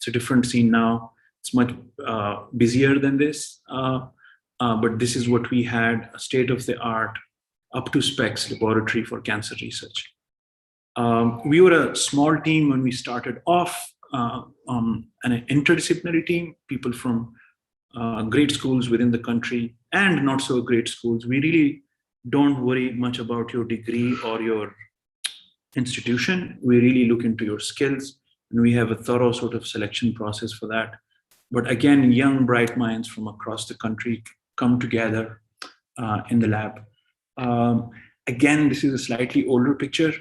It's a different scene now. It's much busier than this, but this is what we had, a state-of-the-art, up-to-specs laboratory for cancer research. We were a small team when we started off, an interdisciplinary team, people from great schools within the country and not so great schools. We really don't worry much about your degree or your institution. We really look into your skills, and we have a thorough sort of selection process for that. But again, young, bright minds from across the country come together in the lab. Again, this is a slightly older picture,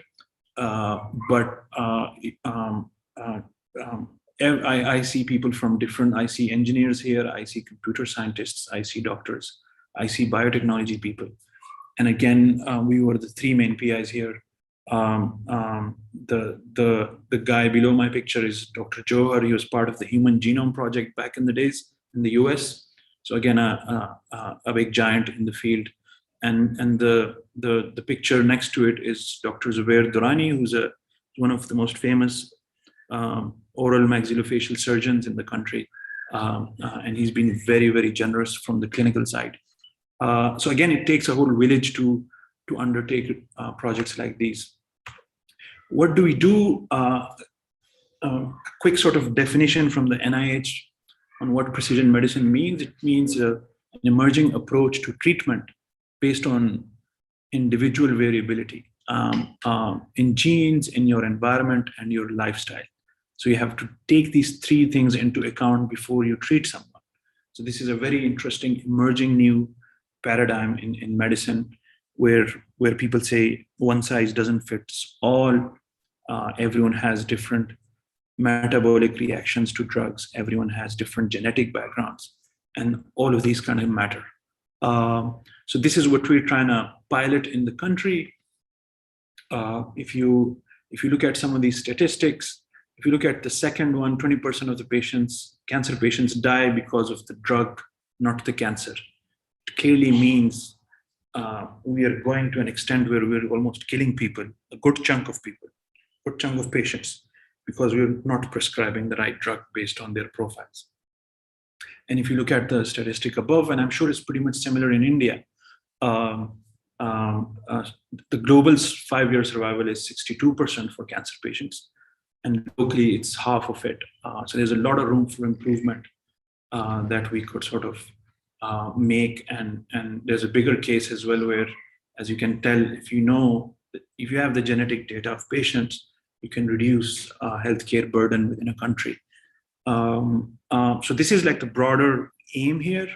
but I see people from different, I see engineers here, I see computer scientists, I see doctors, I see biotechnology people. And again, we were the three main PIs here. The guy below my picture is Dr. Johar. He was part of the Human Genome Project back in the days in the US. So again, a big giant in the field. And the picture next to it is Dr. Zubair Durrani, who's one of the most famous oral maxillofacial surgeons in the country. And he's been very, very generous from the clinical side. So again, it takes a whole village to undertake projects like these. What do we do? A quick sort of definition from the NIH on what precision medicine means. It means an emerging approach to treatment based on individual variability in genes, in your environment, and your lifestyle. So you have to take these three things into account before you treat someone. So this is a very interesting emerging new paradigm in medicine where people say one size doesn't fit all. Everyone has different metabolic reactions to drugs. Everyone has different genetic backgrounds, and all of these kind of matter. So this is what we're trying to pilot in the country. If you look at some of these statistics, if you look at the second one, 20% of the patients, cancer patients, die because of the drug, not the cancer. It clearly means we are going to an extent where we're almost killing people, a good chunk of people, a good chunk of patients, because we're not prescribing the right drug based on their profiles. And if you look at the statistic above, and I'm sure it's pretty much similar in India, the global 5-year survival is 62% for cancer patients, and locally it's half of it. So there's a lot of room for improvement that we could sort of make, and there's a bigger case as well where, as you can tell, if you have the genetic data of patients, you can reduce healthcare burden within a country. So this is like the broader aim here.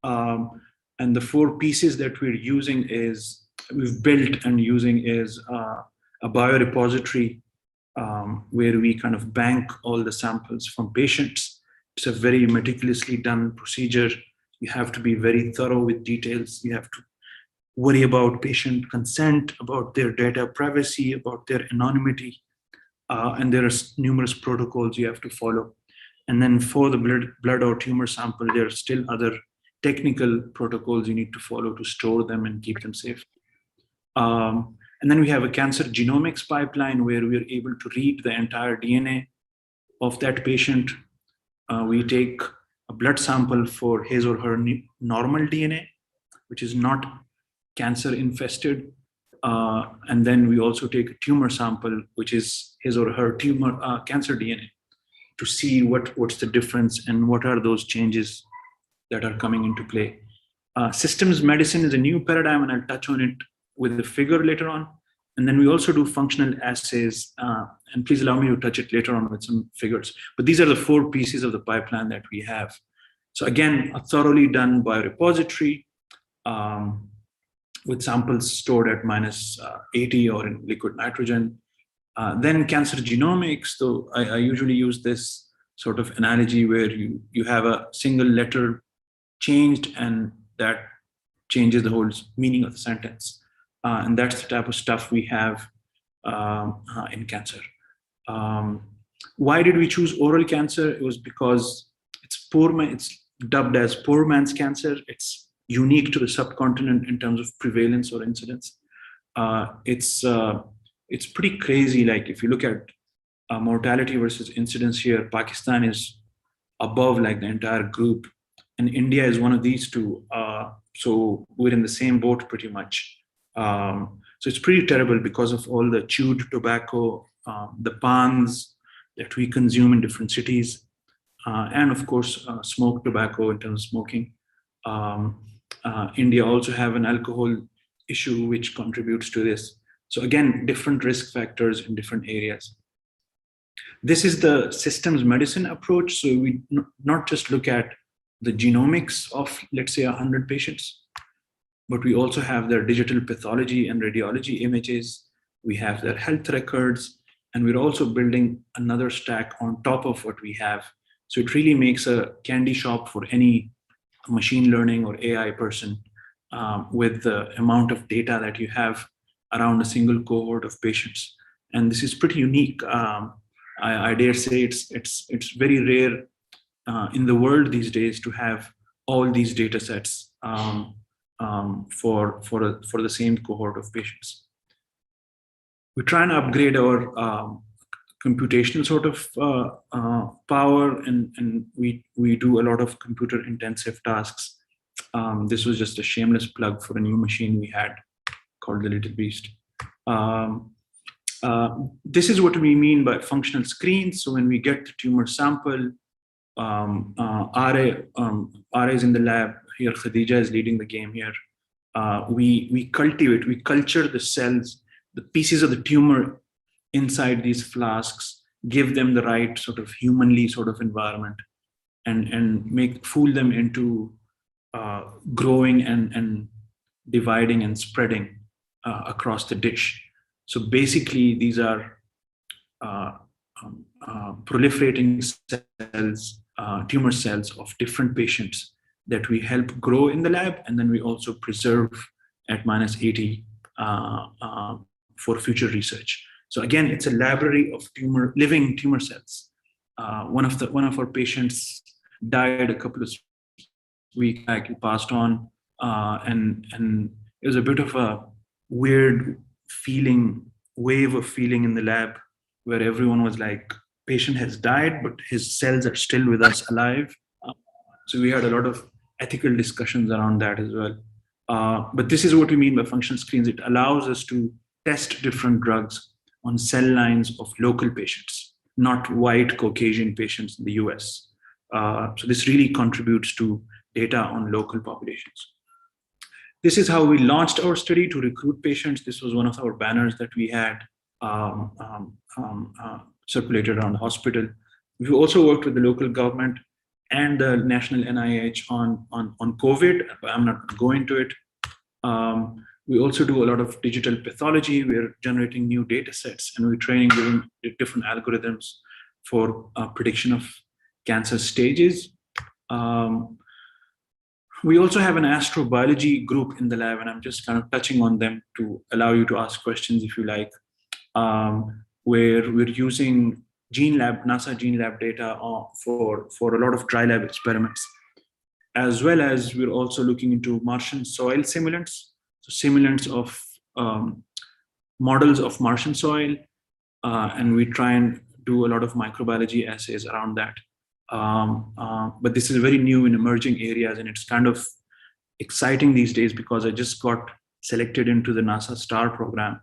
And the 4 pieces that we've built and using is a biorepository where we kind of bank all the samples from patients. It's a very meticulously done procedure. You have to be very thorough with details. You have to worry about patient consent, about their data privacy, about their anonymity. And there are numerous protocols you have to follow. And then for the blood or tumor sample, there are still other technical protocols you need to follow to store them and keep them safe. And then we have a cancer genomics pipeline where we are able to read the entire DNA of that patient. We take a blood sample for his or her normal DNA, which is not cancer infested. And then we also take a tumor sample, which is his or her cancer DNA, to see what's the difference and what are those changes that are coming into play. Systems medicine is a new paradigm, and I'll touch on it with a figure later on. And then we also do functional assays, and please allow me to touch it later on with some figures. But these are the 4 pieces of the pipeline that we have. So again, a thoroughly done biorepository with samples stored at -80 or in liquid nitrogen. Then cancer genomics, though I usually use this sort of analogy where you have a single letter changed and that changes the whole meaning of the sentence. And that's the type of stuff we have in cancer. Why did we choose oral cancer? It was because it's dubbed as poor man's cancer. It's unique to the subcontinent in terms of prevalence or incidence. It's pretty crazy. Like if you look at mortality versus incidence here, Pakistan is above like the entire group, and India is one of these two. So we're in the same boat pretty much. So it's pretty terrible because of all the chewed tobacco, the pans that we consume in different cities, and of course, smoked tobacco in terms of smoking. India also have an alcohol issue which contributes to this. So again, different risk factors in different areas. This is the systems medicine approach. So we not just look at the genomics of, let's say, 100 patients, but we also have their digital pathology and radiology images. We have their health records, and we're also building another stack on top of what we have. So it really makes a candy shop for any machine learning or AI person with the amount of data that you have around a single cohort of patients. And this is pretty unique. I dare say it's very rare in the world these days to have all these data sets for the same cohort of patients. We try and upgrade our computational sort of power, and we do a lot of computer intensive tasks. This was just a shameless plug for a new machine we had called the Little Beast. This is what we mean by functional screens. So when we get the tumor sample, RA is in the lab here. Khadija is leading the game here. We culture the cells, the pieces of the tumor inside these flasks, give them the right sort of humanly sort of environment, and fool them into growing and dividing and spreading across the dish. So basically, these are proliferating cells, tumor cells of different patients that we help grow in the lab, and then we also preserve at -80 for future research. So again, it's a library of living tumor cells. One of our patients died a couple of weeks back. He passed on, and it was a bit of a weird wave of feeling in the lab, where everyone was like, patient has died, but his cells are still with us alive. So we had a lot of ethical discussions around that as well. But this is what we mean by functional screens. It allows us to test different drugs on cell lines of local patients, not white Caucasian patients in the US. So this really contributes to data on local populations. This is how we launched our study to recruit patients. This was one of our banners that we had circulated around the hospital. We've also worked with the local government and the national NIH on COVID. I'm not going to go into it. We also do a lot of digital pathology. We're generating new data sets, and we're training different algorithms for prediction of cancer stages. We also have an astrobiology group in the lab, and I'm just kind of touching on them to allow you to ask questions if you like, where we're using NASA Gene Lab data for a lot of dry lab experiments, as well as we're also looking into Martian soil simulants, so simulants of models of Martian soil, and we try and do a lot of microbiology assays around that. But this is very new in emerging areas, and it's kind of exciting these days because I just got selected into the NASA STAR program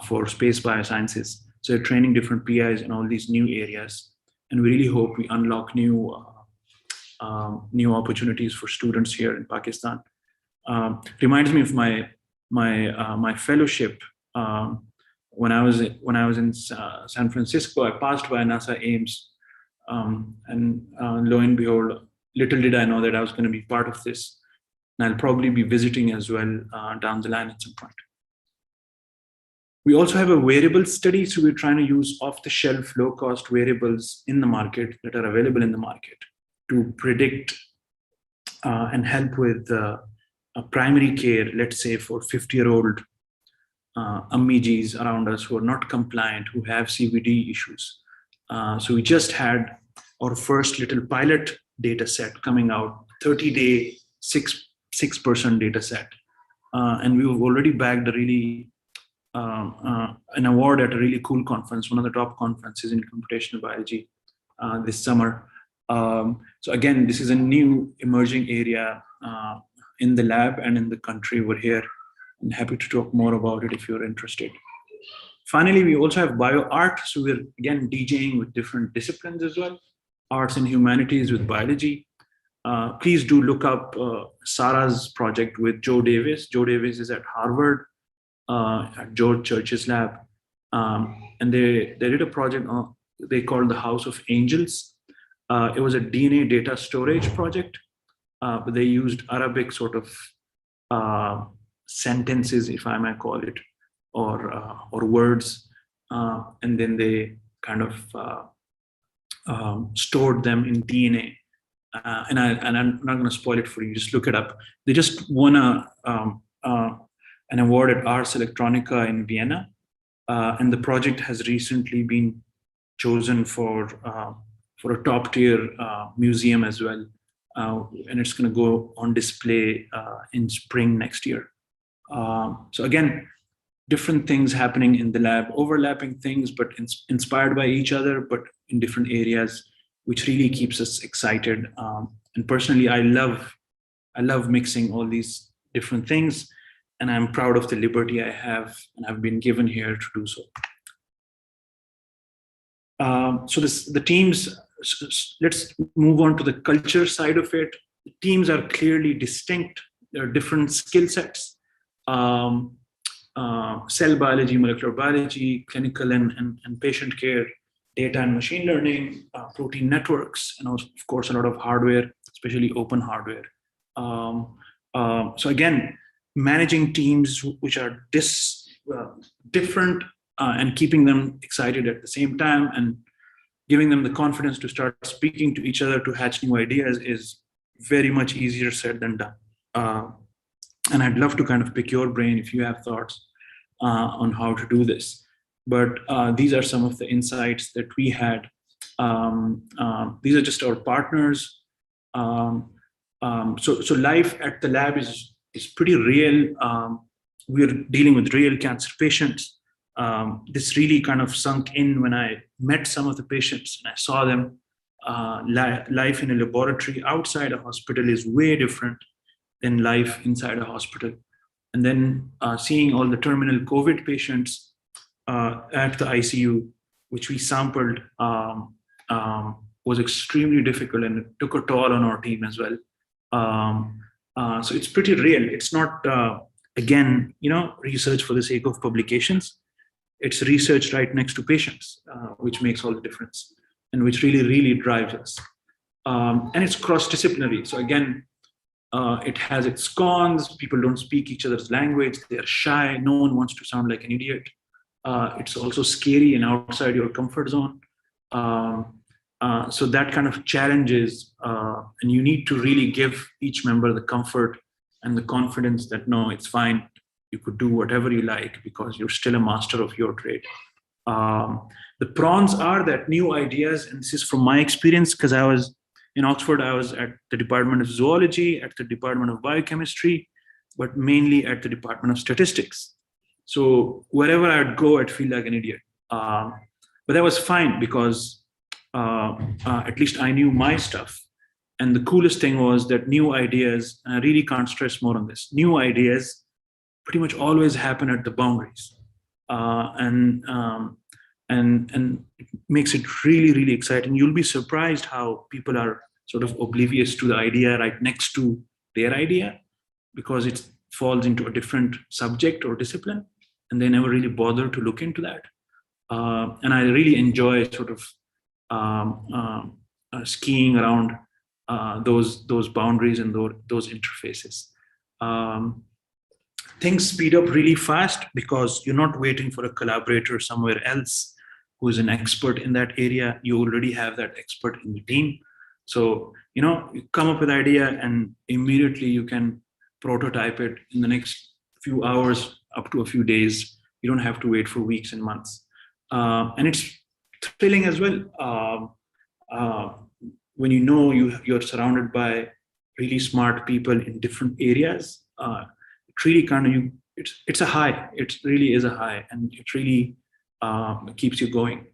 for space biosciences. So we're training different PIs in all these new areas, and we really hope we unlock new opportunities for students here in Pakistan. Reminds me of my fellowship. When I was in San Francisco, I passed by NASA Ames, and lo and behold, little did I know that I was going to be part of this, and I'll probably be visiting as well down the line at some point. We also have a wearable study, so we're trying to use off-the-shelf, low-cost wearables in the market that are available in the market to predict and help with primary care, let's say for 50-year-old ammijis around us who are not compliant, who have CVD issues. So we just had our first little pilot data set coming out, 30-day, 6% data set. And we've already bagged a really an award at a really cool conference, one of the top conferences in computational biology this summer. So again, this is a new emerging area in the lab and in the country over here. I'm happy to talk more about it if you're interested. Finally, we also have bioart. So we're again DJing with different disciplines as well, arts and humanities with biology. Please do look up Sarah's project with Joe Davis. Joe Davis is at Harvard, at George Church's lab. And they did a project they called the House of Angels. It was a DNA data storage project, but they used Arabic sort of sentences, if I might call it, or words, and then they kind of stored them in DNA. And I'm not going to spoil it for you. Just look it up. They just won an award at Ars Electronica in Vienna, and the project has recently been chosen for a top tier museum as well, and it's going to go on display in spring next year. So again, different things happening in the lab, overlapping things, but inspired by each other, but in different areas, which really keeps us excited. And personally, I love mixing all these different things, and I'm proud of the liberty I have and I've been given here to do so. So the teams, let's move on to the culture side of it. The teams are clearly distinct. There are different skill sets. Cell biology, molecular biology, clinical and patient care, data and machine learning, protein networks, and also, of course, a lot of hardware, especially open hardware. So again, managing teams which are different and keeping them excited at the same time and giving them the confidence to start speaking to each other to hatch new ideas is very much easier said than done. And I'd love to kind of pick your brain if you have thoughts on how to do this. But these are some of the insights that we had. These are just our partners. So life at the lab is pretty real. We're dealing with real cancer patients. This really kind of sunk in when I met some of the patients and I saw them. Life in a laboratory outside a hospital is way different than life inside a hospital. And then seeing all the terminal COVID patients at the ICU, which we sampled, was extremely difficult, and it took a toll on our team as well. So it's pretty real. It's not, again, research for the sake of publications. It's research right next to patients, which makes all the difference and which really, really drives us. And it's cross-disciplinary. So again, it has its cons. People don't speak each other's language. They're shy. No one wants to sound like an idiot. It's also scary and outside your comfort zone. So that kind of challenges, and you need to really give each member the comfort and the confidence that, no, it's fine. You could do whatever you like because you're still a master of your trade. The prawns are that new ideas, and this is from my experience because I was in Oxford, I was at the Department of Zoology, at the Department of Biochemistry, but mainly at the Department of Statistics. So wherever I'd go, I'd feel like an idiot. But that was fine because at least I knew my stuff. And the coolest thing was that new ideas, and I really can't stress more on this, new ideas pretty much always happen at the boundaries. And it makes it really, really exciting. You'll be surprised how people are sort of oblivious to the idea right next to their idea because it falls into a different subject or discipline, and they never really bother to look into that. And I really enjoy sort of skiing around those boundaries and those interfaces. Things speed up really fast because you're not waiting for a collaborator somewhere else who is an expert in that area. You already have that expert in the team. So, you come up with an idea and immediately you can prototype it in the next few hours up to a few days. You don't have to wait for weeks and months. And it's thrilling as well. When you're surrounded by really smart people in different areas, it really it's a high. It really is a high, and it really keeps you going.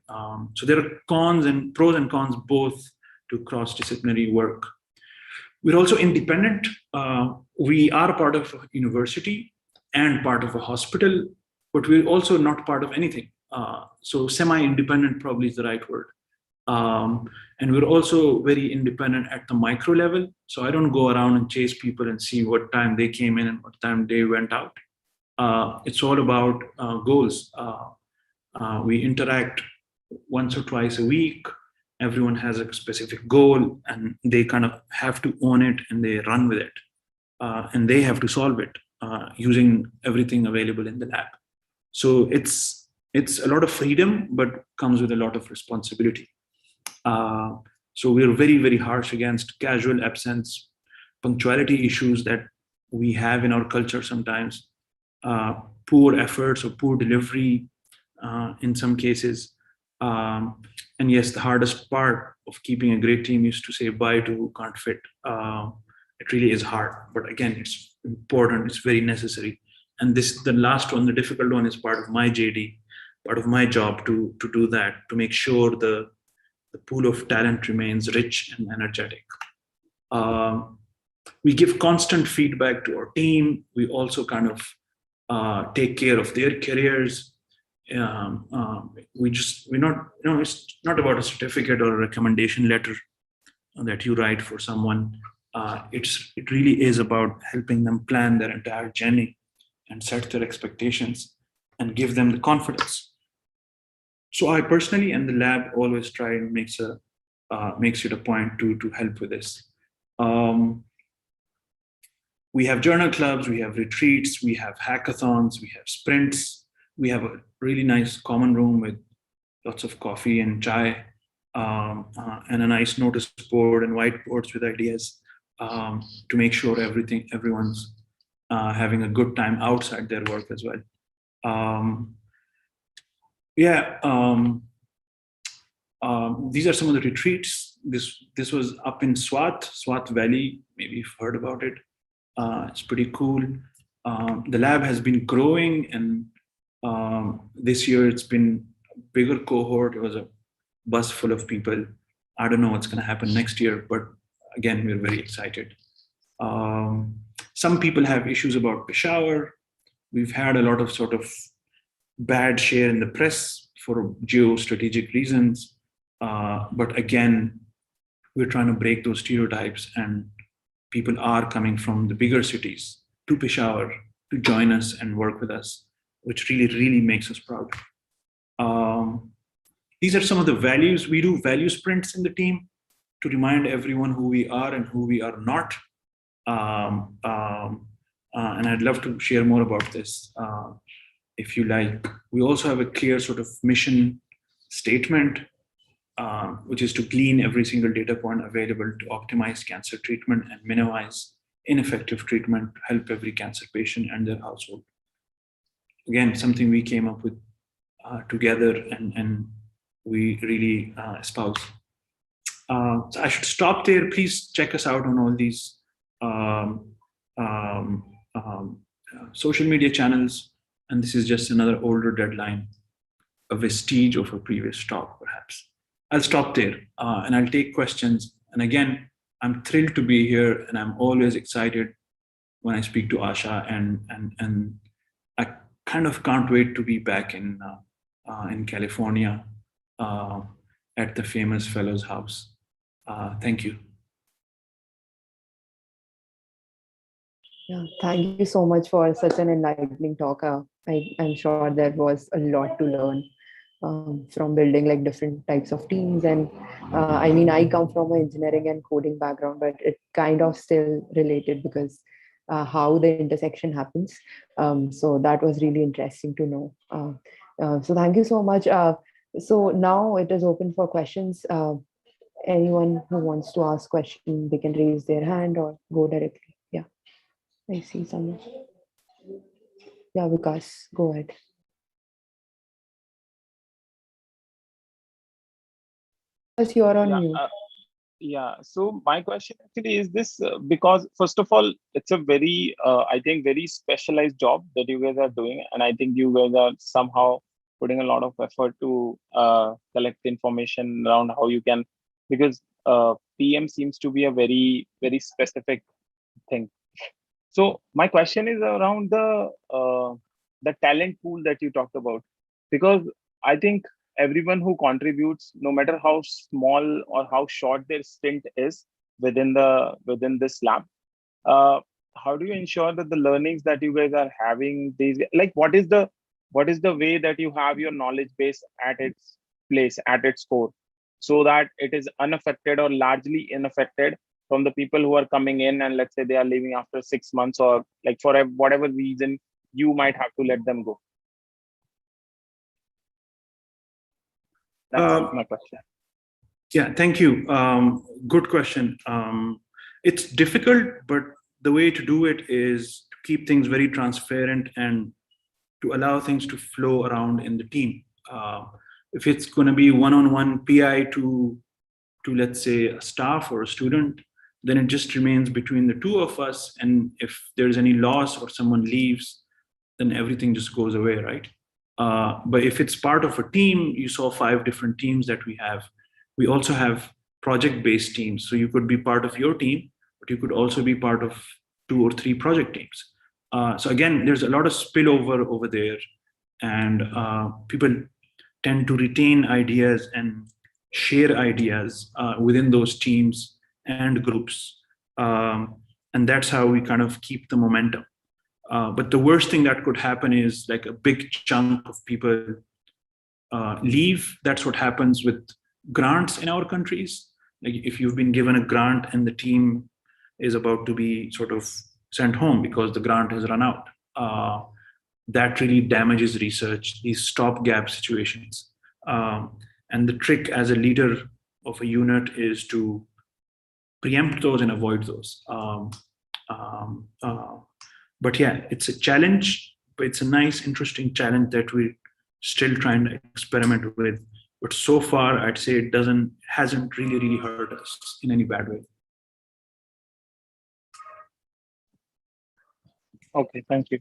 So there are cons and pros and cons both to cross-disciplinary work. We're also independent. We are part of a university and part of a hospital, but we're also not part of anything. So semi-independent probably is the right word. And we're also very independent at the micro level. So I don't go around and chase people and see what time they came in and what time they went out. It's all about goals. We interact once or twice a week. Everyone has a specific goal and they kind of have to own it and they run with it. And they have to solve it using everything available in the lab. So it's a lot of freedom, but comes with a lot of responsibility. So we're very, very harsh against casual absence, punctuality issues that we have in our culture sometimes, poor efforts or poor delivery in some cases. And yes, the hardest part of keeping a great team is to say bye to who can't fit. It really is hard, but again, it's important, it's very necessary. And this, the last one, the difficult one, is part of my JD, part of my job to do that, to make sure the pool of talent remains rich and energetic. We give constant feedback to our team. We also kind of take care of their careers. We're not, it's not about a certificate or a recommendation letter that you write for someone. It really is about helping them plan their entire journey and set their expectations and give them the confidence. So I personally and the lab always try and makes it a point to help with this. We have journal clubs, we have retreats, we have hackathons, we have sprints. We have a really nice common room with lots of coffee and chai, and a nice notice board and whiteboards with ideas to make sure everyone's having a good time outside their work as well. These are some of the retreats. This was up in Swat Valley. Maybe you've heard about it. It's pretty cool. The lab has been growing, and this year it's been a bigger cohort. It was a bus full of people. I don't know what's going to happen next year, but again, we're very excited. Some people have issues about Peshawar. We've had a lot of sort of bad share in the press for geostrategic reasons. But again, we're trying to break those stereotypes, and people are coming from the bigger cities to Peshawar to join us and work with us, which really, really makes us proud. These are some of the values. We do sprints in the team to remind everyone who we are and who we are not. And I'd love to share more about this if you like. We also have a clear sort of mission statement, which is to glean every single data point available to optimize cancer treatment and minimize ineffective treatment to help every cancer patient and their household. Again, something we came up with together and we really espouse. So I should stop there. Please check us out on all these social media channels. And this is just another older deadline, a vestige of a previous talk, perhaps. I'll stop there and I'll take questions. And again, I'm thrilled to be here, and I'm always excited when I speak to Asha, and I kind of can't wait to be back in California at the famous Fellows House. Thank you. Yeah, thank you so much for such an enlightening talk. I'm sure there was a lot to learn from building like different types of teams. And I mean, I come from an engineering and coding background, but it kind of still related because how the intersection happens. So that was really interesting to know. So thank you so much. So now it is open for questions. Anyone who wants to ask question, they can raise their hand or go directly. Yeah, I see someone. Yeah, Vikas, go ahead. Yes, you are on mute. Yeah, so my question actually is this, because first of all, it's a very, I think, very specialized job that you guys are doing, and I think you guys are somehow putting a lot of effort to collect information around how you can, because PM seems to be a very, very specific thing. So my question is around the talent pool that you talked about, because I think everyone who contributes, no matter how small or how short their stint is within this lab, uh, how do you ensure that the learnings that you guys are having, these, like, what is the way that you have your knowledge base at its place, at its core, so that it is unaffected or largely unaffected from the people who are coming in, and let's say they are leaving after 6 months, or like for whatever reason you might have to let them go. That's Uh, my question. yeah, thank you. Good question. It's difficult, but the way to do it is to keep things very transparent and to allow things to flow around in the team. If it's going to be one-on-one PI to let's say a staff or a student, then it just remains between the two of us. And if there's any loss or someone leaves, then everything just goes away, right? But if it's part of a team, you saw 5 different teams that we have. We also have project-based teams. So you could be part of your team, but you could also be part of 2 or 3 project teams. So again, there's a lot of spillover over there, and people tend to retain ideas and share ideas within those teams and groups. And that's how we kind of keep the momentum. But the worst thing that could happen is like a big chunk of people leave. That's what happens with grants in our countries. Like if you've been given a grant and the team is about to be sort of sent home because the grant has run out, that really damages research, these stopgap situations. And the trick as a leader of a unit is to preempt those and avoid those. Um, uh, but yeah, it's a challenge, but it's a nice, interesting challenge that we're still trying to experiment with. But so far, I'd say it hasn't really hurt us in any bad way. Okay, thank you.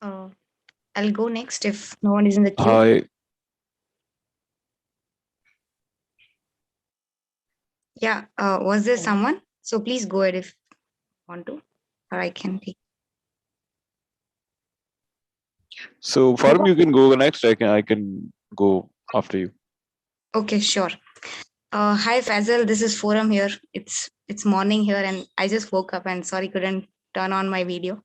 Uh, I'll go next if no one is in the queue. Hi. Yeah, was there someone? So please go ahead if you want to, or I can take. So Farm, you can go next. I can go after you. Okay, sure. Hi Fazal, this is Forum here. It's morning here, and I just woke up and sorry couldn't turn on my video.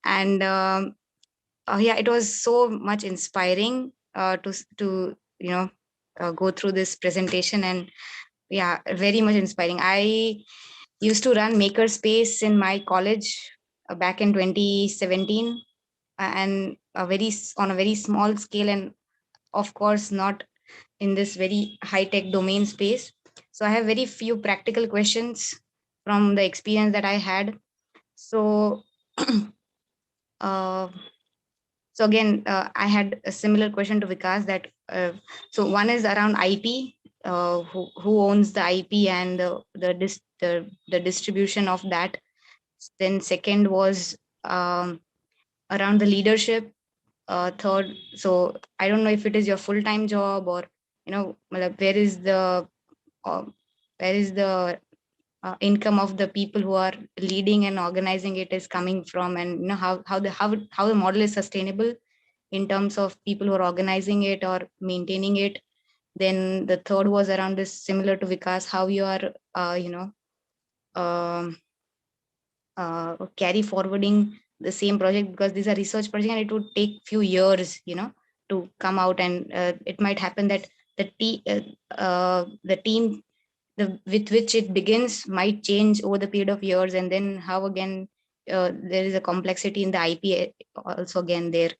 And yeah, it was so much inspiring to go through this presentation, and yeah, very much inspiring. I used to run Makerspace in my college back in 2017, and on a very small scale, and of course not in this very high tech domain space. So I have very few practical questions from the experience that I had. So uh, so again, I had a similar question to Vikas, that so one is around IP, who owns the IP and the distribution of that. Then second was around the leadership. Third, so I don't know if it is your full-time job, or like, uh, where is the income of the people who are leading and organizing it is coming from, and how the model is sustainable in terms of people who are organizing it or maintaining it. Then the third was around this, similar to Vikas, how you are um, carry forwarding the same project, because these are research projects and it would take few years to come out, and it might happen that the team with which it begins might change over the period of years, and then how again there is a complexity in the IP also again there.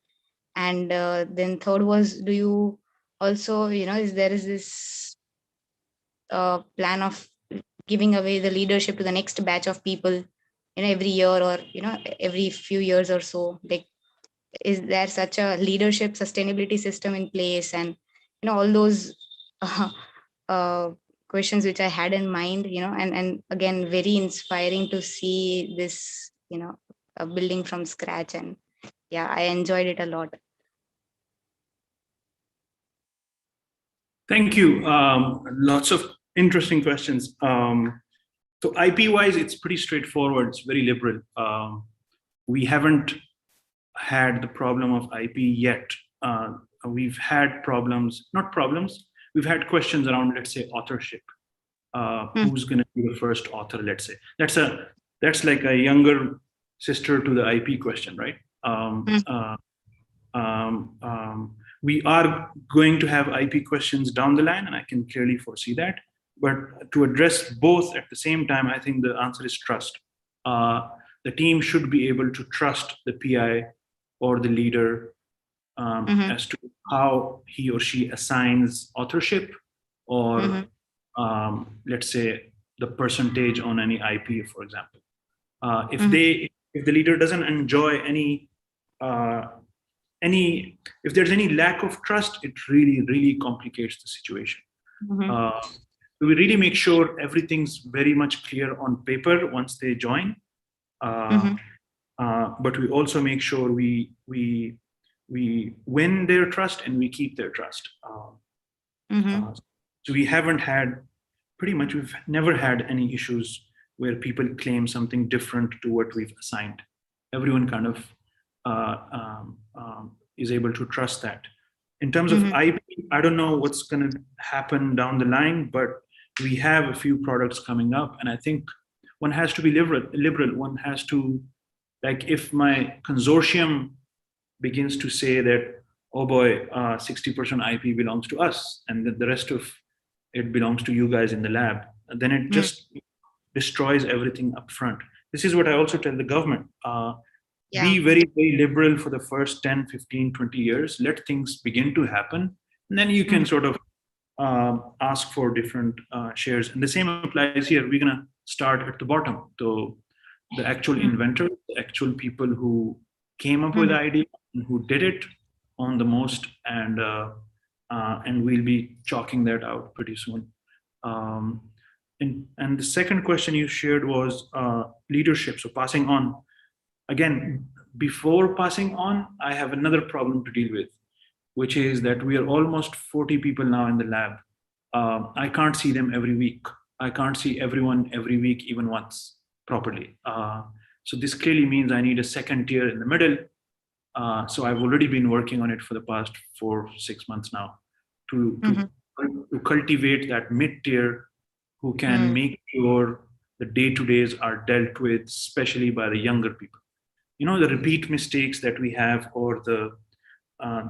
And then third was, do you also is there is this plan of giving away the leadership to the next batch of people every year, or every few years or so, like, is there such a leadership sustainability system in place, and all those uh, uh, questions which I had in mind, and again, very inspiring to see this, a building from scratch. And yeah, I enjoyed it a lot. Thank you. Lots of interesting questions. So IP wise, it's pretty straightforward. It's very liberal. We haven't had the problem of IP yet. We've had not problems. We've had questions around, let's say, authorship. Who's going to be the first author? Let's say that's like a younger sister to the IP question, right? We are going to have IP questions down the line, and I can clearly foresee that. But to address both at the same time, I think the answer is trust. The team should be able to trust the PI or the leader as to how he or she assigns authorship, or let's say the percentage on any IP, for example. If the leader doesn't enjoy if there's any lack of trust, it really complicates the situation. We really make sure everything's very much clear on paper once they join, but we also make sure we win their trust and we keep their trust. So we've never had any issues where people claim something different to what we've assigned. Everyone kind of is able to trust that. In terms of IP, I don't know what's going to happen down the line, but we have a few products coming up, and I think one has to be liberal. One has to, like, if my consortium begins to say that, oh boy, 60% IP belongs to us, and the rest of it belongs to you guys in the lab, then it just destroys everything up front. This is what I also tell the government. Be very, very liberal for the first 10, 15, 20 years. Let things begin to happen. And then you can sort of ask for different shares. And the same applies here. We're going to start at the bottom. So the actual inventors, the actual people who came up with the idea and who did it on the most, and we'll be chalking that out pretty soon. And the second question you shared was leadership. So passing on. Again, before passing on, I have another problem to deal with, which is that we are almost 40 people now in the lab. I can't see them every week. I can't see everyone every week, even once properly. So this clearly means I need a second tier in the middle. So I've already been working on it for the past 4-6 months now to cultivate that mid-tier who can make sure the day-to-days are dealt with, especially by the younger people. The repeat mistakes that we have, or the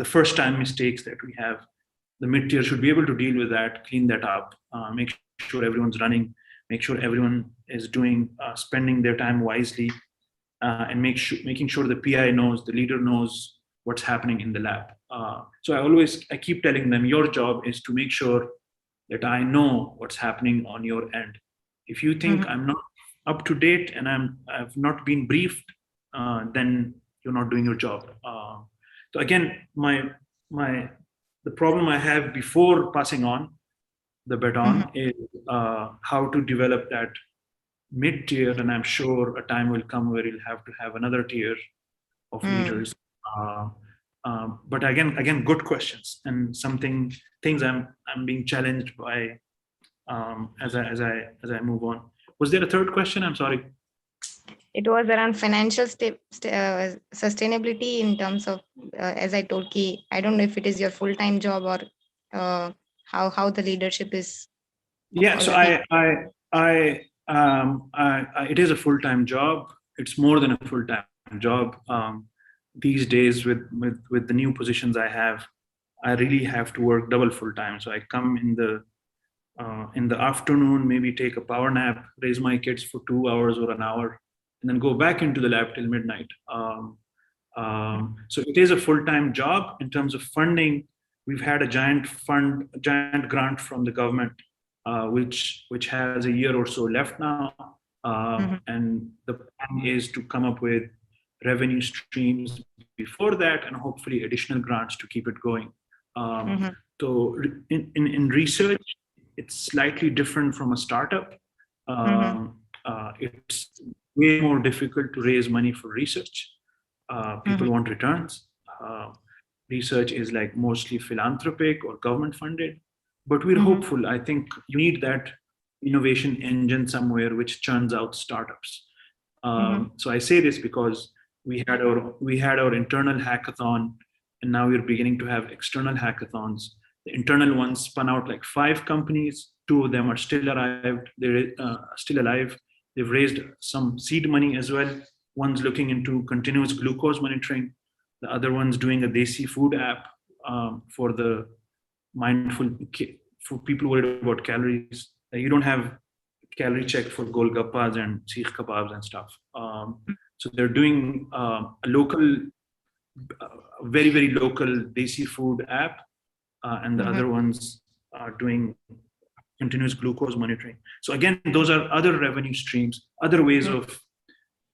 first time mistakes that we have, the mid-tier should be able to deal with that, clean that up, make sure everyone's running, make sure everyone is spending their time wisely, and making sure the PI knows, the leader knows what's happening in the lab. So I keep telling them, your job is to make sure that I know what's happening on your end. If you think I'm not up to date and I've not been briefed, then you're not doing your job. So again, the problem I have before passing on the baton is how to develop that mid-tier, and I'm sure a time will come where you'll have to have another tier of leaders. But again, good questions, and things I'm being challenged by as I move on. Was there a third question? I'm sorry. It was around financial sustainability in terms of, as I told Ki, I don't know if it is your full-time job or how the leadership is. Yeah, so it is a full-time job. It's more than a full-time job. These days, with the new positions I have, I really have to work double full-time. So I come in the afternoon, maybe take a power nap, raise my kids for 2 hours or an hour, and then go back into the lab till midnight. So it is a full-time job. In terms of funding, we've had a giant grant from the government, which has a year or so left now. And the plan is to come up with revenue streams before that, and hopefully additional grants to keep it going. So in research, it's slightly different from a startup. It's way more difficult to raise money for research. People want returns. Research is like mostly philanthropic or government funded, but we're hopeful. I think you need that innovation engine somewhere which churns out startups. So I say this because we had our internal hackathon, and now we're beginning to have external hackathons. The internal ones spun out like 5 companies. 2 of them are still arrived. They're still alive. They've raised some seed money as well. One's looking into continuous glucose monitoring. The other one's doing a desi food app for the mindful, for people worried about calories. You don't have calorie check for golgappas and seekh kebabs and stuff. So they're doing a local, very, very local desi food app, and the other ones are doing continuous glucose monitoring. So again, those are other revenue streams, other ways of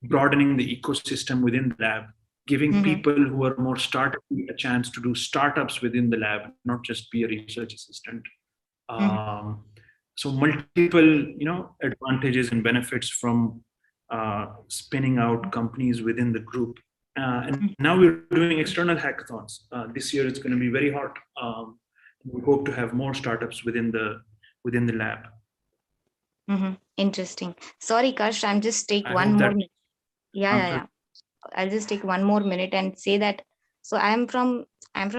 broadening the ecosystem within the lab, giving people who are more startup a chance to do startups within the lab, not just be a research assistant. So multiple, advantages and benefits from spinning out companies within the group. And now we're doing external hackathons. This year it's going to be very hard. We hope to have more startups within the lab. Interesting. Sorry, Kash, I'm just take I one hope more that minute. Yeah. I'll just take one more minute and say that. So I'm from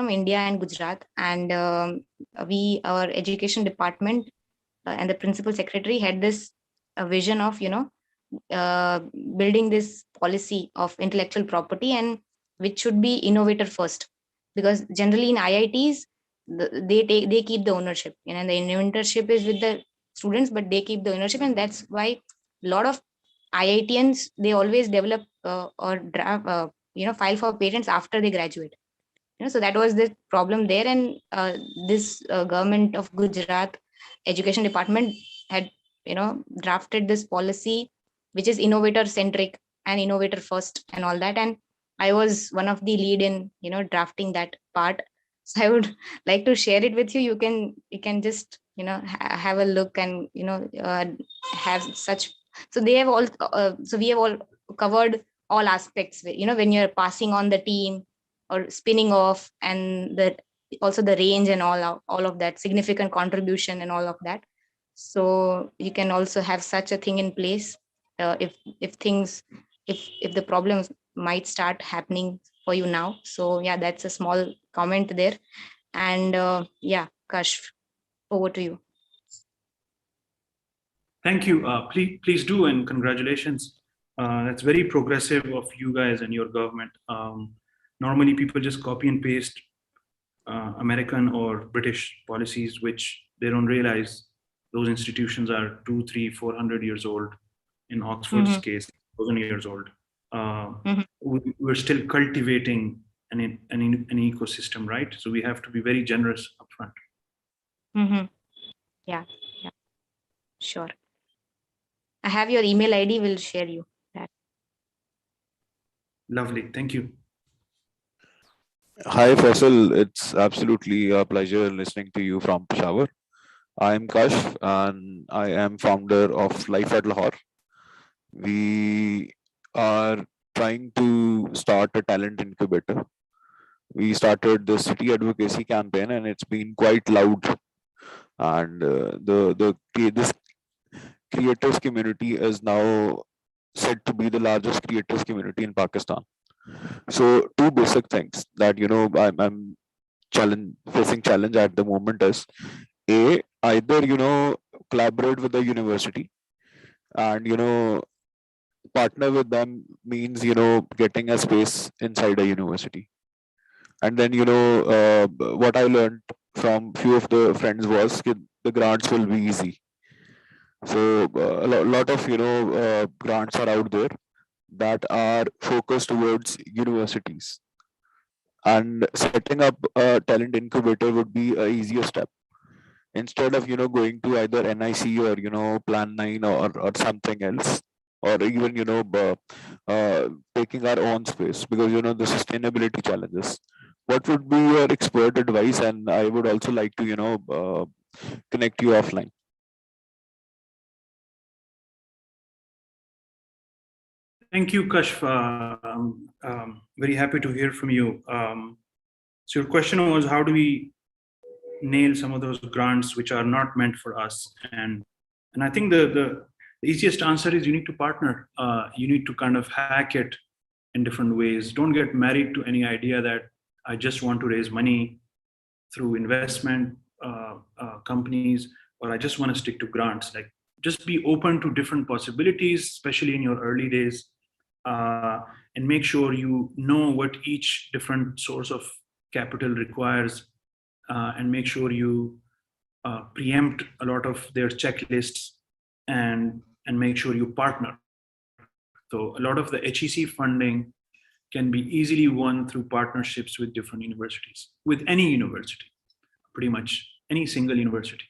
India and Gujarat, and our education department and the principal secretary had this vision of building this policy of intellectual property, and which should be innovator first, because generally in IITs they keep the ownership, and the inventorship is with the students, but they keep the ownership, and that's why a lot of IITians, they always develop or draft file for patents after they graduate. So that was the problem there, and this government of Gujarat education department had drafted this policy which is innovator centric and innovator first and all that, and I was one of the lead in drafting that part. So I would like to share it with you. You can just have a look and have such. So they have all so we have all covered all aspects, when you're passing on the team or spinning off, and also the range and all of that, significant contribution and all of that. So you can also have such a thing in place if the problems might start happening for you now. So yeah, that's a small comment there. And Kash, over to you. Thank you. Please do, and congratulations. That's very progressive of you guys and your government. Normally, people just copy and paste American or British policies, which they don't realize those institutions are 200, 300, 400 years old. In Oxford's case, 1,000 years old. We're still cultivating an ecosystem, right? So we have to be very generous upfront. Yeah, sure. I have your email ID. Will share you that. Lovely. Thank you. Hi, Faisal. It's absolutely a pleasure listening to you from Peshawar. I'm Kash, and I am founder of Life at Lahore. We are trying to start a talent incubator. We started the city advocacy campaign, and it's been quite loud. And this creators community is now said to be the largest creators community in Pakistan. So 2 basic things that I'm facing challenge at the moment is either collaborate with the university and partner with them means getting a space inside a university. And then what I learned from few of the friends was the grants will be easy. So a lot of grants are out there that are focused towards universities, and setting up a talent incubator would be a easier step instead of going to either NIC or Plan 9 or something else, or even taking our own space, because the sustainability challenges. What would be your expert advice? And I would also like to connect you offline. Thank you, Kashf. Very happy to hear from you. So your question was, how do we nail some of those grants which are not meant for us? And I think the easiest answer is you need to partner. You need to kind of hack it in different ways. Don't get married to any idea that I just want to raise money through investment companies, or I just want to stick to grants. Like, just be open to different possibilities, especially in your early days, and make sure you know what each different source of capital requires, and make sure you preempt a lot of their checklists, and make sure you partner. So a lot of the HEC funding can be easily won through partnerships with different universities, with any university, pretty much any single university.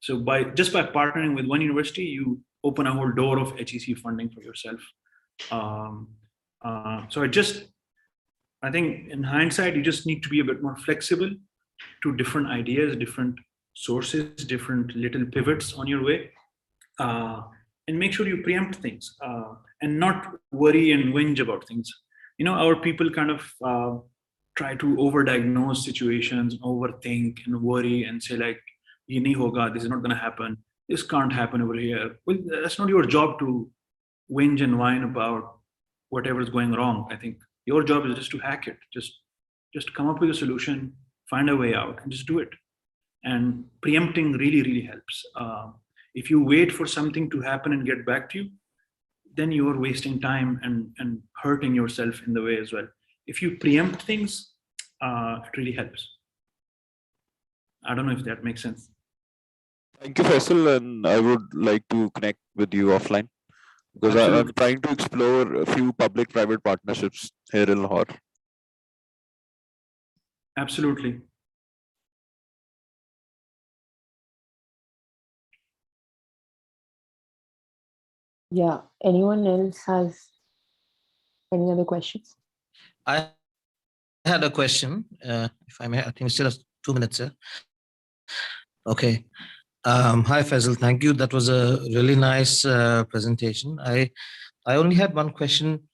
So by partnering with one university, you open a whole door of HEC funding for yourself. So I think in hindsight, you just need to be a bit more flexible to different ideas, different sources, different little pivots on your way, and make sure you preempt things, and not worry and whinge about things. You know, our people kind of try to overdiagnose situations, overthink and worry and say like, "Ye nahi hoga, this is not going to happen. This can't happen over here." Well, that's not your job to whinge and whine about whatever is going wrong. I think your job is just to hack it. Just come up with a solution, find a way out, and just do it. And preempting really, really helps. If you wait for something to happen and get back to you, then you're wasting time and hurting yourself in the way as well. If you preempt things, it really helps. I don't know if that makes sense. Thank you, Faisal, and I would like to connect with you offline because I'm trying to explore a few public-private partnerships here in Lahore. Absolutely. Yeah. Anyone else has any other questions? I had a question, if I may. I think we still have 2 minutes. Okay. Hi, Faisal. Thank you. That was a really nice presentation. I only had one question,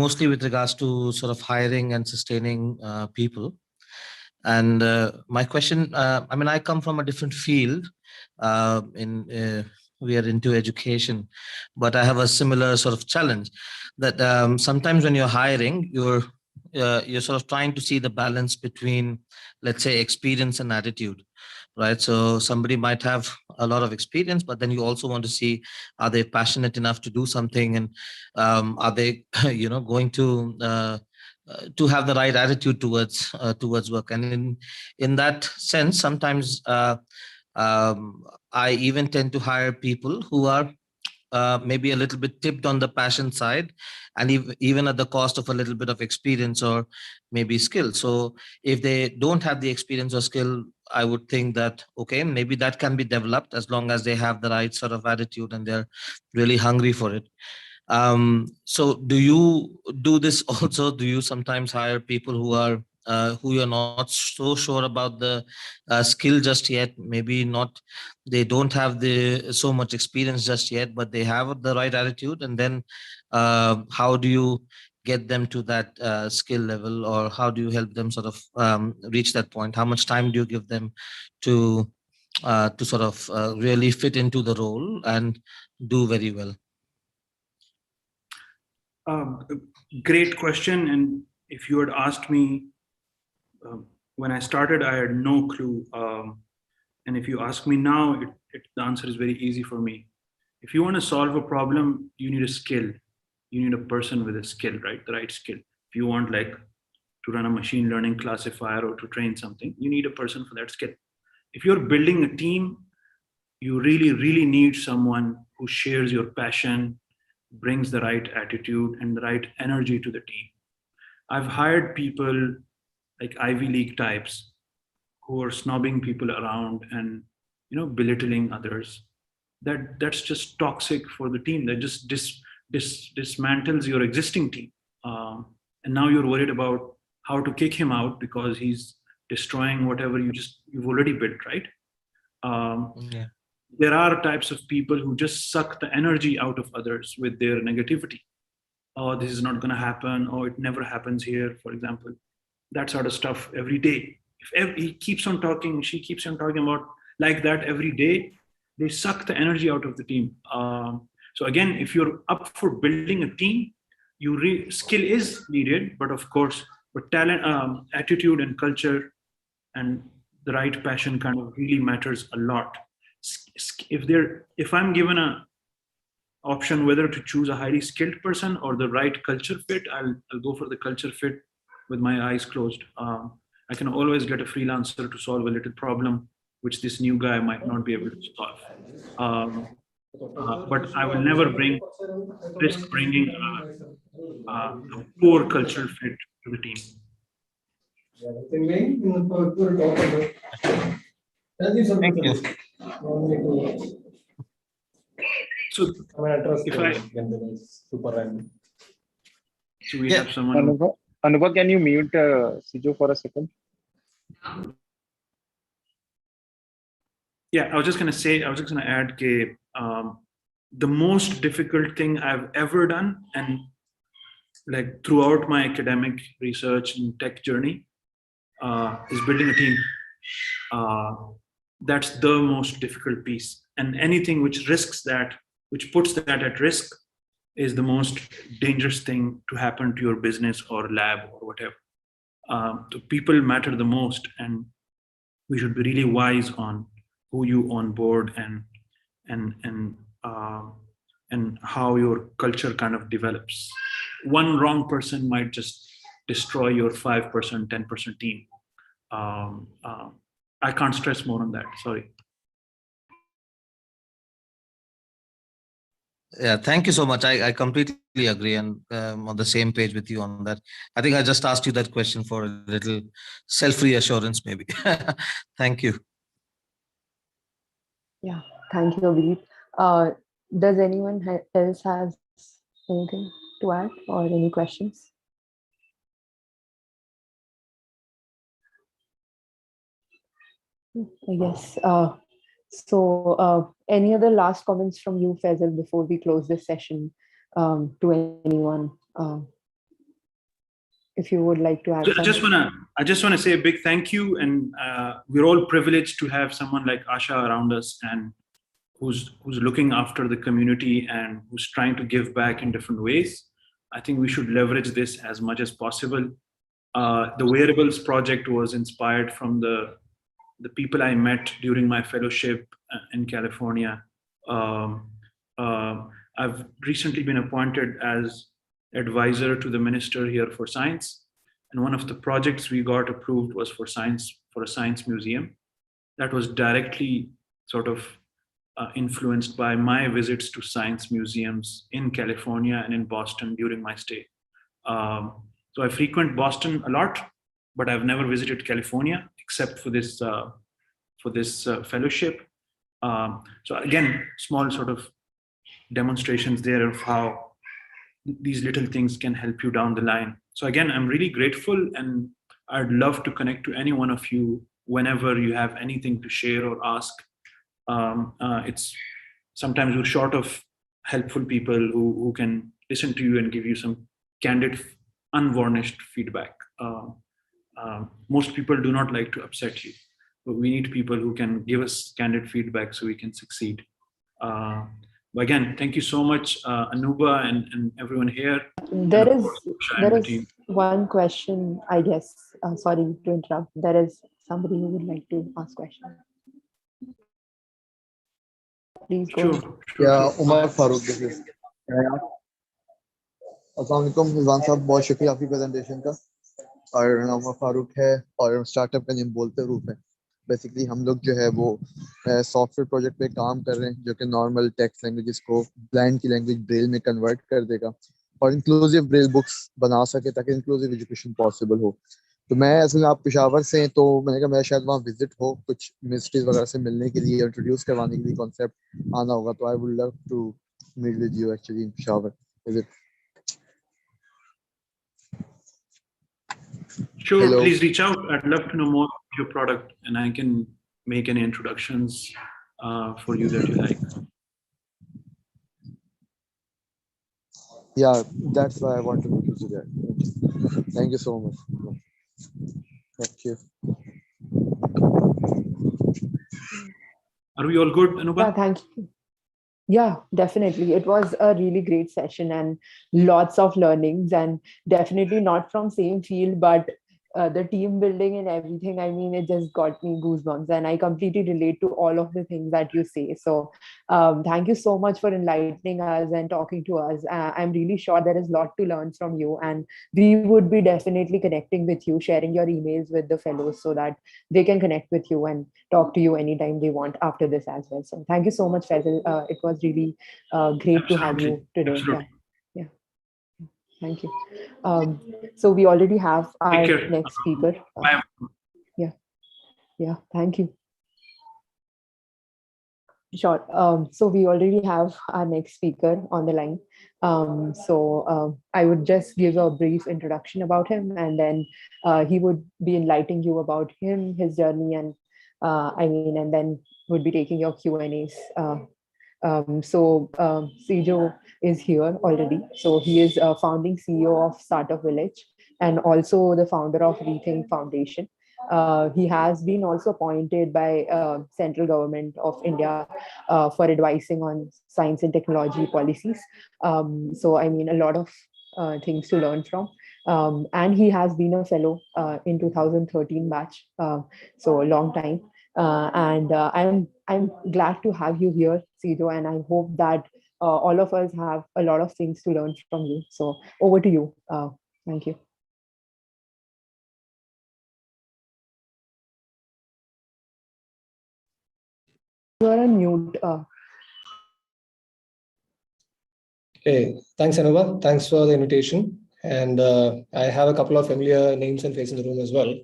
mostly with regards to sort of hiring and sustaining people. And my question, I mean, I come from a different field. We are into education, but I have a similar sort of challenge that sometimes when you're hiring, you're sort of trying to see the balance between, let's say, experience and attitude, right? So somebody might have a lot of experience, but then you also want to see, are they passionate enough to do something, and are they, going to have the right attitude towards work. And in that sense, sometimes I even tend to hire people who are maybe a little bit tipped on the passion side, and even at the cost of a little bit of experience or maybe skill. So if they don't have the experience or skill, I would think that, okay, maybe that can be developed as long as they have the right sort of attitude and they're really hungry for it. So do you do this also? Do you sometimes hire people who you're not so sure about the skill just yet? Maybe not, they don't have the so much experience just yet, but they have the right attitude. And then how do you get them to that skill level, or how do you help them sort of reach that point? How much time do you give them to sort of really fit into the role and do very well? Great question. And if you had asked me when I started, I had no clue. And if you ask me now, the answer is very easy for me. If you want to solve a problem, you need a skill. You need a person with a skill, right? The right skill. If you want like to run a machine learning classifier or to train something, you need a person for that skill. If you're building a team, you really, really need someone who shares your passion, brings the right attitude and the right energy to the team. I've hired people like Ivy League types who are snobbing people around and belittling others. That's just toxic for the team. That just dismantles your existing team. And now you're worried about how to kick him out because he's destroying whatever you've already built, right? Yeah. there are types of people who just suck the energy out of others with their negativity. Oh, this is not going to happen. Oh, it never happens here, for example. That sort of stuff every day. If he keeps on talking, she keeps on talking about like that every day, they suck the energy out of the team. So again, if you're up for building a team, skill is needed, but of course, but talent, attitude, and culture, and the right passion kind of really matters a lot. If I'm given a option whether to choose a highly skilled person or the right culture fit, I'll go for the culture fit with my eyes closed. I can always get a freelancer to solve a little problem which this new guy might not be able to solve. But I will never risk bringing a poor cultural fit to the team. Thank you. So we have someone. Anubha, can you mute Sijo for a second? Yeah, I was just going to add the most difficult thing I've ever done, and like throughout my academic research and tech journey, is building a team. That's the most difficult piece. And anything which puts that at risk is the most dangerous thing to happen to your business or lab or whatever. So people matter the most, and we should be really wise on who you onboard and how your culture kind of develops. One wrong person might just destroy your 5%, 10% team. I can't stress more on that. Sorry. Yeah, thank you so much. I completely agree, and on the same page with you on that. I think I just asked you that question for a little self-reassurance, maybe. Thank you. Yeah, thank you, Abhijit. Does anyone else has anything to add or any questions? I guess. So any other last comments from you, Faisal, before we close this session, to anyone? If you would like to add something. I just wanna say a big thank you, and we're all privileged to have someone like Asha around us, and who's looking after the community and who's trying to give back in different ways. I think we should leverage this as much as possible. The wearables project was inspired from the people I met during my fellowship in California. I've recently been appointed as advisor to the minister here for science. And one of the projects we got approved was for a science museum. That was directly sort of influenced by my visits to science museums in California and in Boston during my stay. So I frequent Boston a lot, but I've never visited California except for this fellowship. So again, small sort of demonstrations there of how these little things can help you down the line. So again, I'm really grateful, and I'd love to connect to any one of you whenever you have anything to share or ask. It's sometimes we're short of helpful people who can listen to you and give you some candid, unvarnished feedback. Most people do not like to upset you, but we need people who can give us candid feedback so we can succeed. But again, thank you so much, Anuba and everyone here. There is one question, I guess. Sorry to interrupt. There is somebody who would like to ask questions. Please go ahead. Yeah, Umar Farooq, this is. अस्सलाम वालेकुम रिजवान साहब, बहुत शुक्रिया आपकी presentation का। और नाम उमर फारूक है और स्टार्टअप का नेम बोलते रूप है। बेसिकली हम लोग जो है वो सॉफ्टवेयर प्रोजेक्ट पे काम कर रहे हैं जो कि नॉर्मल टेक्स्ट लैंग्वेजेस को ब्लाइंड की लैंग्वेज ब्रेल में कन्वर्ट कर देगा और इंक्लूसिव ब्रेल बुक्स बना सके ताकि इंक्लूसिव एजुकेशन पॉसिबल हो। तो मैं असल में आप पेशावर से हैं, तो मैंने कहा मैं शायद वहाँ विजिट हो, कुछ मिनिस्ट्रीज वगैरह से मिलने के लिए, इंट्रोड्यूस करवाने के लिए कॉन्सेप्ट आना होगा। तो I would love to meet with you actually in Peshawar. Is it? Sure, Hello. Please reach out. I'd love to know more of your product, and I can make any introductions for you that you like? Yeah, that's why I want to look into that. Thank you so much. Thank you. Are we all good, Yeah, Anuba? thank you. Yeah, definitely. It was a really great session and lots of learnings, and definitely not from same field, but the team building and everything. I mean, it just got me goosebumps, and I completely relate to all of the things that you say. So, thank you so much for enlightening us and talking to us. I'm really sure there is a lot to learn from you, and we would be definitely connecting with you, sharing your emails with the fellows so that they can connect with you and talk to you anytime they want after this as well. So thank you so much, Faisal. It was really great to have Absolutely. you today. Yeah, Absolutely. yeah, thank you. So we already have Take our care. next speaker. Bye. Yeah, yeah, thank you. Sure. So we already have our next speaker on the line. I would just give a brief introduction about him, and then he would be enlightening you about him, his journey, and and then would be taking your Q&As. Sijo is here already. So he is a founding CEO of Startup Village and also the founder of Rethink Foundation. He has been also appointed by central government of India for advising on science and technology policies. A lot of things to learn from. And he has been a fellow in 2013 batch, so a long time. I'm glad to have you here, Sido, and I hope that all of us have a lot of things to learn from you. So over to you. Thank you. You are on mute. Hey, thanks, Anuba. Thanks for the invitation. And I have a couple of familiar names and faces in the room as well.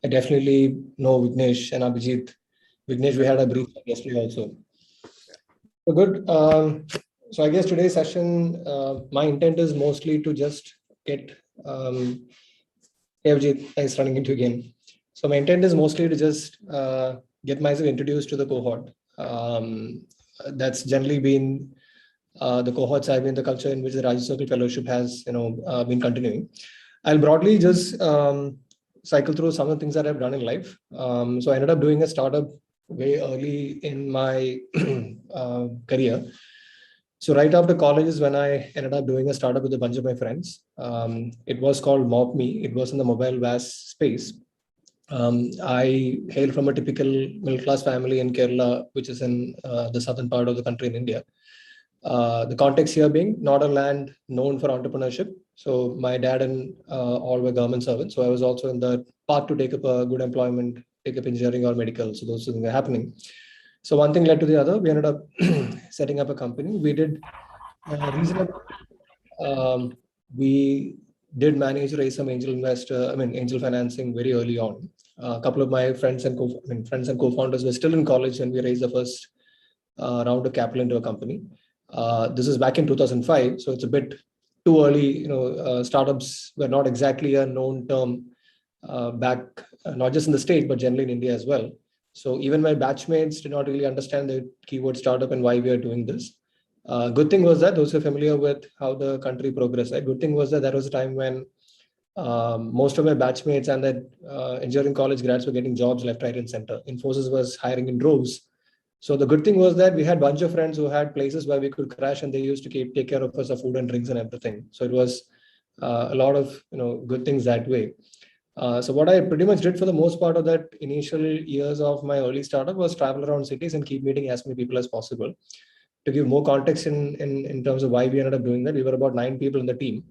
I definitely know Vignesh and Abhijit. Vignesh, we had a brief chat yesterday also. So good. So I guess today's session, my intent is mostly to just get Abhijit, thanks for running into again. So my intent is mostly to just get myself introduced to the cohort. That's generally been the cohorts I've been, the culture in which the Raja Circle Fellowship has, been continuing. I'll broadly just cycle through some of the things that I've done in life. So I ended up doing a startup way early in my career. So right after college is when I ended up doing a startup with a bunch of my friends. It was called Motwani. It was in the mobile VAS space. I hail from a typical middle-class family in Kerala, which is in the southern part of the country in India. The context here being not a land known for entrepreneurship. So my dad and all were government servants. So I was also in the path to take up a good employment, take up engineering or medical. So those things were happening. So one thing led to the other. We ended up setting up a company. We did reasonable. We did manage to raise some angel financing very early on. A couple of my friends and co-founders were still in college when we raised the first round of capital into a company. This is back in 2005, so it's a bit too early. Startups were not exactly a known term back, not just in the state, but generally in India as well. So even my batchmates did not really understand the keyword startup and why we are doing this. Good thing was that those who are familiar with how the country progressed, right? Good thing was that was a time when most of my batchmates and that engineering college grads were getting jobs left, right, and center. Infosys was hiring in droves. So the good thing was that we had a bunch of friends who had places where we could crash, and they used to take care of us of food and drinks and everything. So it was a lot of good things that way. So what I pretty much did for the most part of that initial years of my early startup was travel around cities and keep meeting as many people as possible. To give more context in terms of why we ended up doing that, we were about 9 people in the team.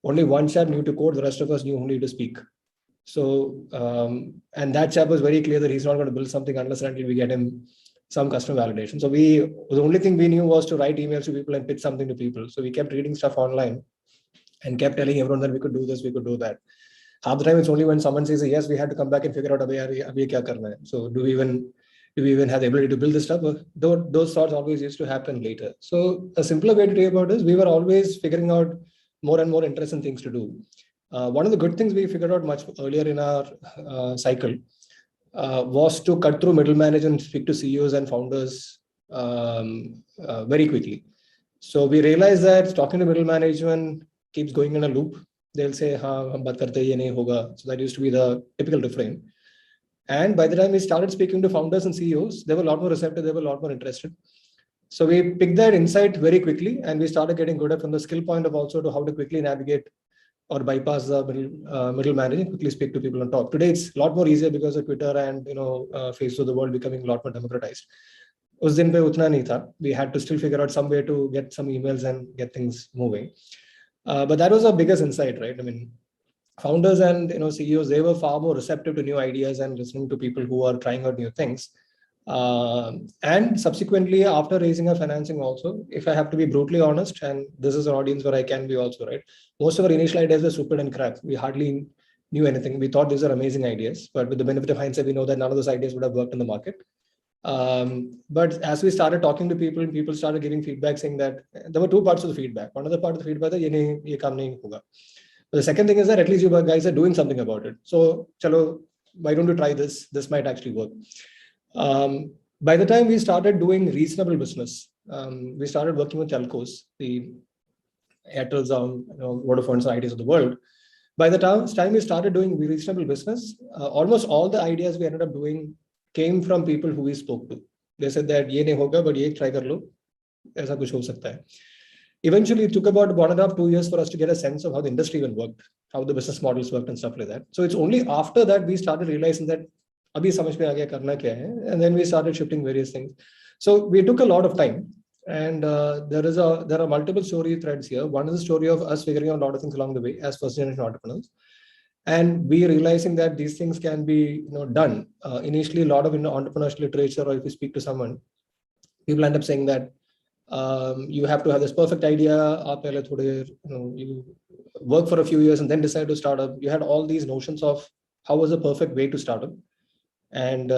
Only one chap knew to code, the rest of us knew only to speak. So, and that chap was very clear that he's not going to build something unless and until we get him some customer validation. So the only thing we knew was to write emails to people and pitch something to people. So we kept reading stuff online and kept telling everyone that we could do this, we could do that. Half the time it's only when someone says yes, we had to come back and figure out abhi kya karna hai. So do we even have the ability to build this stuff? Those thoughts always used to happen later. So a simpler way to talk about this, we were always figuring out more and more interesting things to do. One of the good things we figured out much earlier in our cycle was to cut through middle management and speak to CEOs and founders very quickly. So we realized that talking to middle management keeps going in a loop. They'll say, "Haan, hum baat karte hain, ye nahi hoga." So that used to be the typical refrain. And by the time we started speaking to founders and CEOs, they were a lot more receptive, they were a lot more interested. So we picked that insight very quickly, and we started getting good at from the skill point of also to how to quickly navigate or bypass the middle management, quickly speak to people on top. Today, it's a lot more easier because of Twitter and face of the world becoming a lot more democratized. Us din pe utna nahi tha. We had to still figure out some way to get some emails and get things moving. But that was our biggest insight, right? I mean, founders and CEOs, they were far more receptive to new ideas and listening to people who are trying out new things. And subsequently, after raising our financing also, if I have to be brutally honest, and this is an audience where I can be also, right? Most of our initial ideas were stupid and crap. We hardly knew anything. We thought these are amazing ideas, but with the benefit of hindsight, we know that none of those ideas would have worked in the market. But as we started talking to people, and people started giving feedback saying that there were two parts of the feedback. One of the part of the feedback that ye kaam nahi hoga. But the second thing is that at least you guys are doing something about it. So, chalo, why don't you try this? This might actually work. By the time we started doing reasonable business, we started working with telcos, the Airtels, Vodafone's, ideas of the world. By the time we started doing reasonable business, almost all the ideas we ended up doing came from people who we spoke to. They said that ye nahi hoga, but ye try kar lo, aisa kuch ho sakta hai. Eventually, it took about 1.5 to 2 years for us to get a sense of how the industry even worked, how the business models worked and stuff like that. So it's only after that we started realizing that abhi samajh mein aa gaya karna kya hai, and then we started shifting various things. So we took a lot of time, and there are multiple story threads here. One is the story of us figuring out a lot of things along the way as first generation entrepreneurs, and we realizing that these things can be done. Initially, a lot of entrepreneurship literature, or if you speak to someone, people end up saying that you have to have this perfect idea. You work for a few years and then decide to start up. You had all these notions of how was the perfect way to start up. And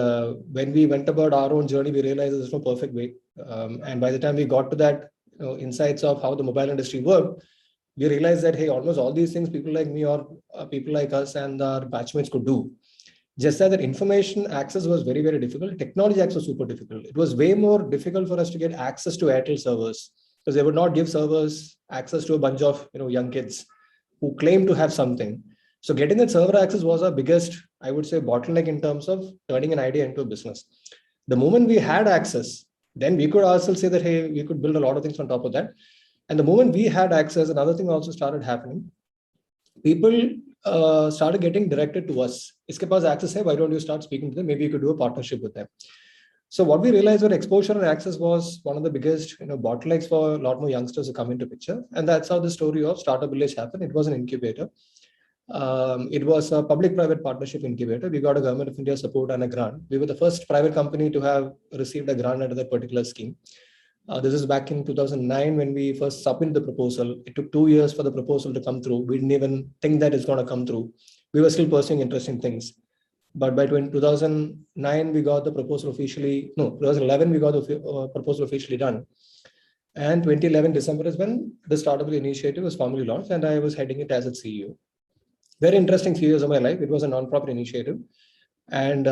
when we went about our own journey, we realized there's no perfect way. And by the time we got to that insights of how the mobile industry worked, we realized that, hey, almost all these things people like me or people like us and our batchmates could do. Just that information access was very, very difficult. Technology access was super difficult. It was way more difficult for us to get access to Airtel servers because they would not give servers access to a bunch of young kids who claim to have something. So getting that server access was our biggest, I would say, bottleneck in terms of turning an idea into a business. The moment we had access, then we could ourselves say that, hey, we could build a lot of things on top of that. And the moment we had access, another thing also started happening. People started getting directed to us. Iske paas access hai, why don't you start speaking to them? Maybe you could do a partnership with them. So what we realized was exposure and access was one of the biggest bottlenecks for a lot more youngsters to come into picture. And that's how the story of Startup Village happened. It was an incubator. It was a public-private partnership incubator. We got a Government of India support and a grant. We were the first private company to have received a grant under that particular scheme. This is back in 2009 when we first submitted the proposal. It took 2 years for the proposal to come through. We didn't even think that it's going to come through. We were still pursuing interesting things. But by 2009, we got the proposal officially, 2011, we got the proposal officially done. And 2011 December is when the Startup Initiative was formally launched, and I was heading it as its CEO. Very interesting few years of my life. It was a non-profit initiative. And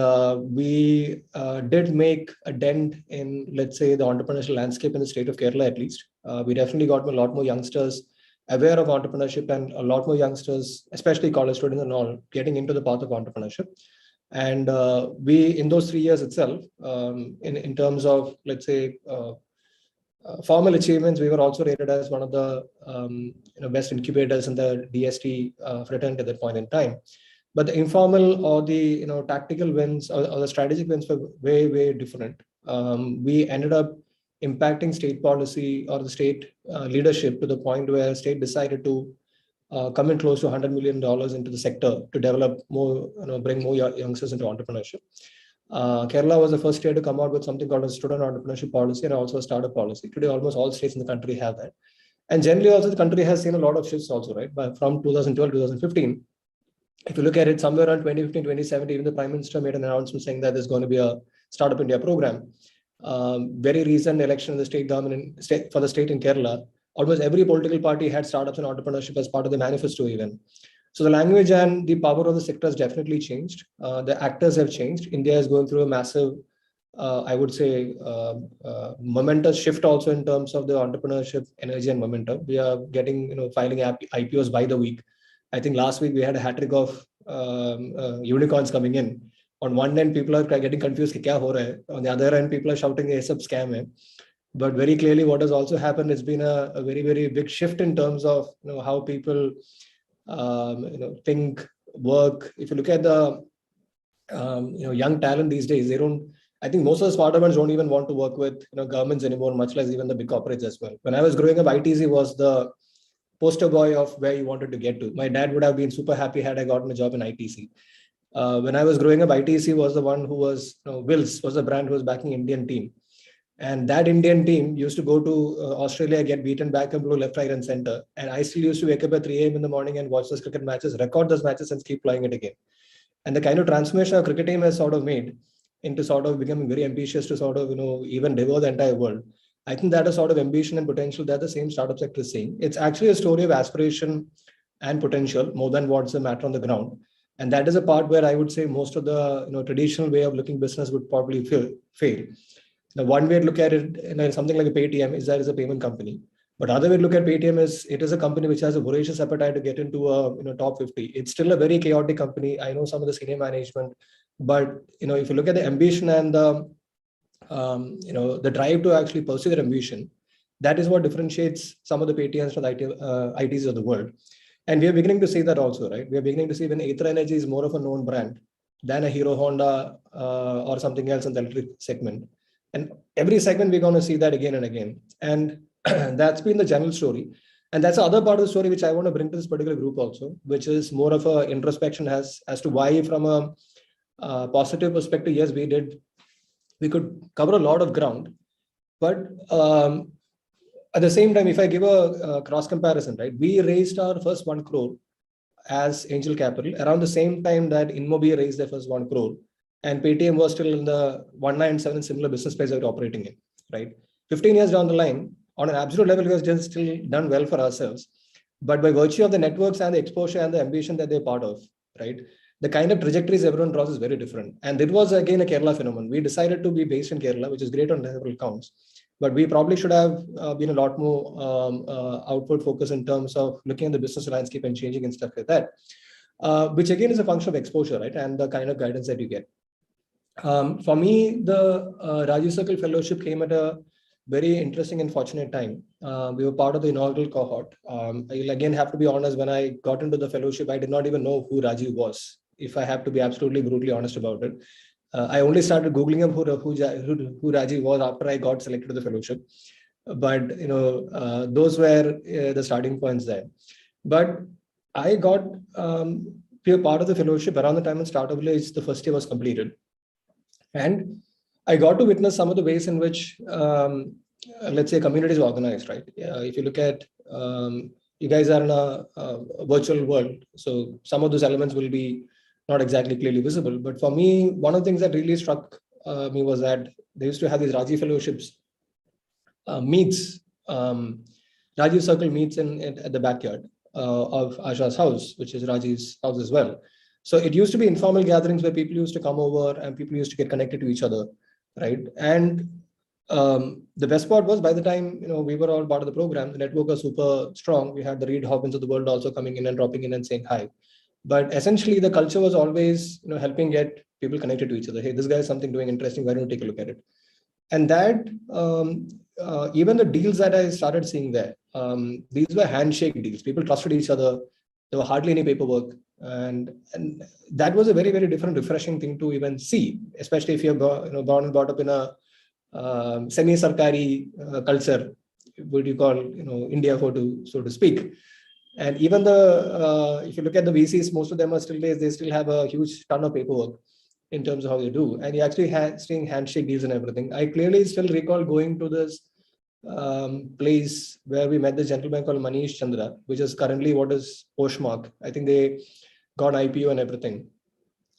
we did make a dent in, let's say, the entrepreneurial landscape in the state of Kerala, at least. We definitely got a lot more youngsters aware of entrepreneurship and a lot more youngsters, especially college students and all, getting into the path of entrepreneurship. And we, in those 3 years itself, in terms of, let's say, formal achievements, we were also rated as one of the best incubators in the DST fraternity at that point in time. But the informal or the tactical wins or the strategic wins were way, way different. We ended up impacting state policy or the state leadership to the point where state decided to come in close to $100 million into the sector to develop more, bring more youngsters into entrepreneurship. Kerala was the first state to come out with something called a student entrepreneurship policy and also a startup policy. Today, almost all states in the country have that. And generally also the country has seen a lot of shifts also, right? But from 2012, 2015, if you look at it, somewhere around 2015, 2017, even the Prime Minister made an announcement saying that there's going to be a Startup India program. Very recent election in the state government for the state in Kerala, almost every political party had startups and entrepreneurship as part of the manifesto even. So the language and the power of the sector has definitely changed. The actors have changed. India is going through a massive, I would say, momentous shift also in terms of the entrepreneurship energy and momentum. We are getting, filing IPOs by the week. I think last week we had a hat trick of unicorns coming in. On one end, people are getting confused. Kya ho raha hai? On the other end, people are shouting, "It's a scam." Hai. But very clearly, what has also happened has been a very, very big shift in terms of how people think, work. If you look at the young talent these days, they don't. I think most of the smarter ones don't even want to work with governments anymore, much less even the big corporates as well. When I was growing up, ITC was the poster boy of where you wanted to get to. My dad would have been super happy had I gotten a job in ITC. When I was growing up, ITC was the one who was, Wills was the brand who was backing Indian team. And that Indian team used to go to Australia, get beaten back and blue, left, right, and center. And I still used to wake up at 3 a.m. in the morning and watch those cricket matches, record those matches, and keep playing it again. And the kind of transformation our cricket team has sort of made into sort of becoming very ambitious to sort of, even devour the entire world. I think that is sort of ambition and potential that the same startup sector is seeing. It's actually a story of aspiration and potential more than what's the matter on the ground. And that is a part where I would say most of the traditional way of looking business would probably fail. Now, one way to look at it, something like a Paytm is that it's a payment company. But other way to look at Paytm is it is a company which has a voracious appetite to get into a top 50. It's still a very chaotic company. I know some of the senior management, but if you look at the ambition and the drive to actually pursue their ambition, that is what differentiates some of the Paytms from the ITs of the world. And we are beginning to see that also, right? We are beginning to see when Aether Energy is more of a known brand than a Hero Honda or something else in the electric segment. And every segment we're going to see that again and again. And that's been the general story. And that's the other part of the story which I want to bring to this particular group also, which is more of a introspection as to why from a positive perspective, yes, we could cover a lot of ground. But at the same time, if I give a cross comparison, right, we raised our first 1 crore as angel capital around the same time that Inmobi raised their first 1 crore. And Paytm was still in the 197 similar business space that we're operating in, right? 15 years down the line, on an absolute level, we have just still done well for ourselves. But by virtue of the networks and the exposure and the ambition that they're part of, right, the kind of trajectories everyone draws is very different. And it was, again, a Kerala phenomenon. We decided to be based in Kerala, which is great on several counts. But we probably should have been a lot more outward focused in terms of looking at the business landscape and changing and stuff like that, which again is a function of exposure, right, and the kind of guidance that you get. For me, the Rajiv Circle Fellowship came at a very interesting and fortunate time. We were part of the inaugural cohort. I'll again have to be honest, when I got into the fellowship, I did not even know who Rajiv was, if I have to be absolutely brutally honest about it. I only started Googling up who Rajiv was after I got selected to the fellowship. But, those were the starting points there. But I got be a part of the fellowship around the time when Startup Village, the first year was completed. And I got to witness some of the ways in which, let's say, communities are organized, right? If you look at, you guys are in a virtual world. So some of those elements will be not exactly clearly visible. But for me, one of the things that really struck me was that they used to have these Rajiv Fellowships meets, Rajiv Circle meets at the backyard of Asha's house, which is Rajiv's house as well. So it used to be informal gatherings where people used to come over and people used to get connected to each other, right? And the best part was by the time we were all part of the program, the network was super strong. We had the Reed Hobbins of the world also coming in and dropping in and saying hi. But essentially, the culture was always helping get people connected to each other. Hey, this guy is something doing interesting. Why don't you take a look at it? And that even the deals that I started seeing there, these were handshake deals. People trusted each other. There were hardly any paperwork. And that was a very, very different, refreshing thing to even see, especially if you're born and brought up in a semi-sarkari culture, what you call India, so to speak. And even if you look at the VCs, most of them are still they still have a huge ton of paperwork in terms of how they do. And you actually seeing handshake deals and everything. I clearly still recall going to this place where we met the gentleman called Manish Chandra, which is currently what is Postmark. I think they got IPO and everything.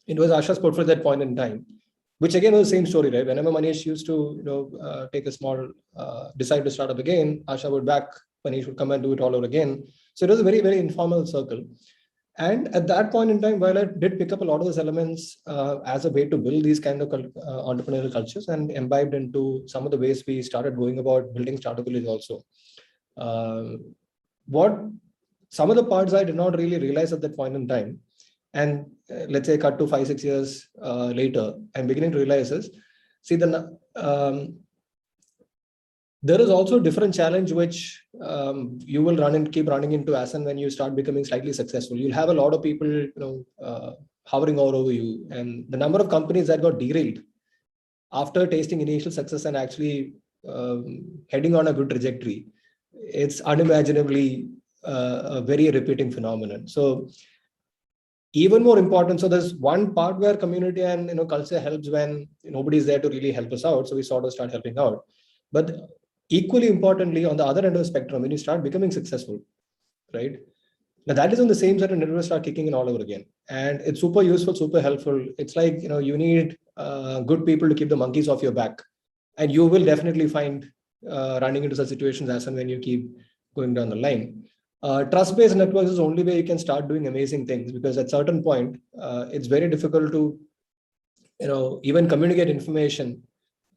It was Asha's portfolio at that point in time, which again was the same story, right? Whenever Manish used to take a small decide to start up again, Asha would back, Manish would come and do it all over again. So it was a very, very informal circle. And at that point in time, while I did pick up a lot of those elements as a way to build these kind of entrepreneurial cultures and imbibed into some of the ways we started going about building Startup Village also. What some of the parts I did not really realize at that point in time, and let's say cut to 5-6 years later, I'm beginning to realize is, see, there is also a different challenge which you will keep running into as and when you start becoming slightly successful. You'll have a lot of people, hovering all over you, and the number of companies that got derailed after tasting initial success and actually heading on a good trajectory, it's unimaginably a very repeating phenomenon. So even more important, so there's one part where community and culture helps when nobody's there to really help us out, so we sort of start helping out. But equally importantly, on the other end of the spectrum, when you start becoming successful, right, now that is on the same side, and networks start kicking in all over again, and it's super useful, super helpful. It's like you need good people to keep the monkeys off your back, and you will definitely find running into such situations as and when you keep going down the line. Trust-based networks is the only way you can start doing amazing things, because at certain point, it's very difficult to, even communicate information.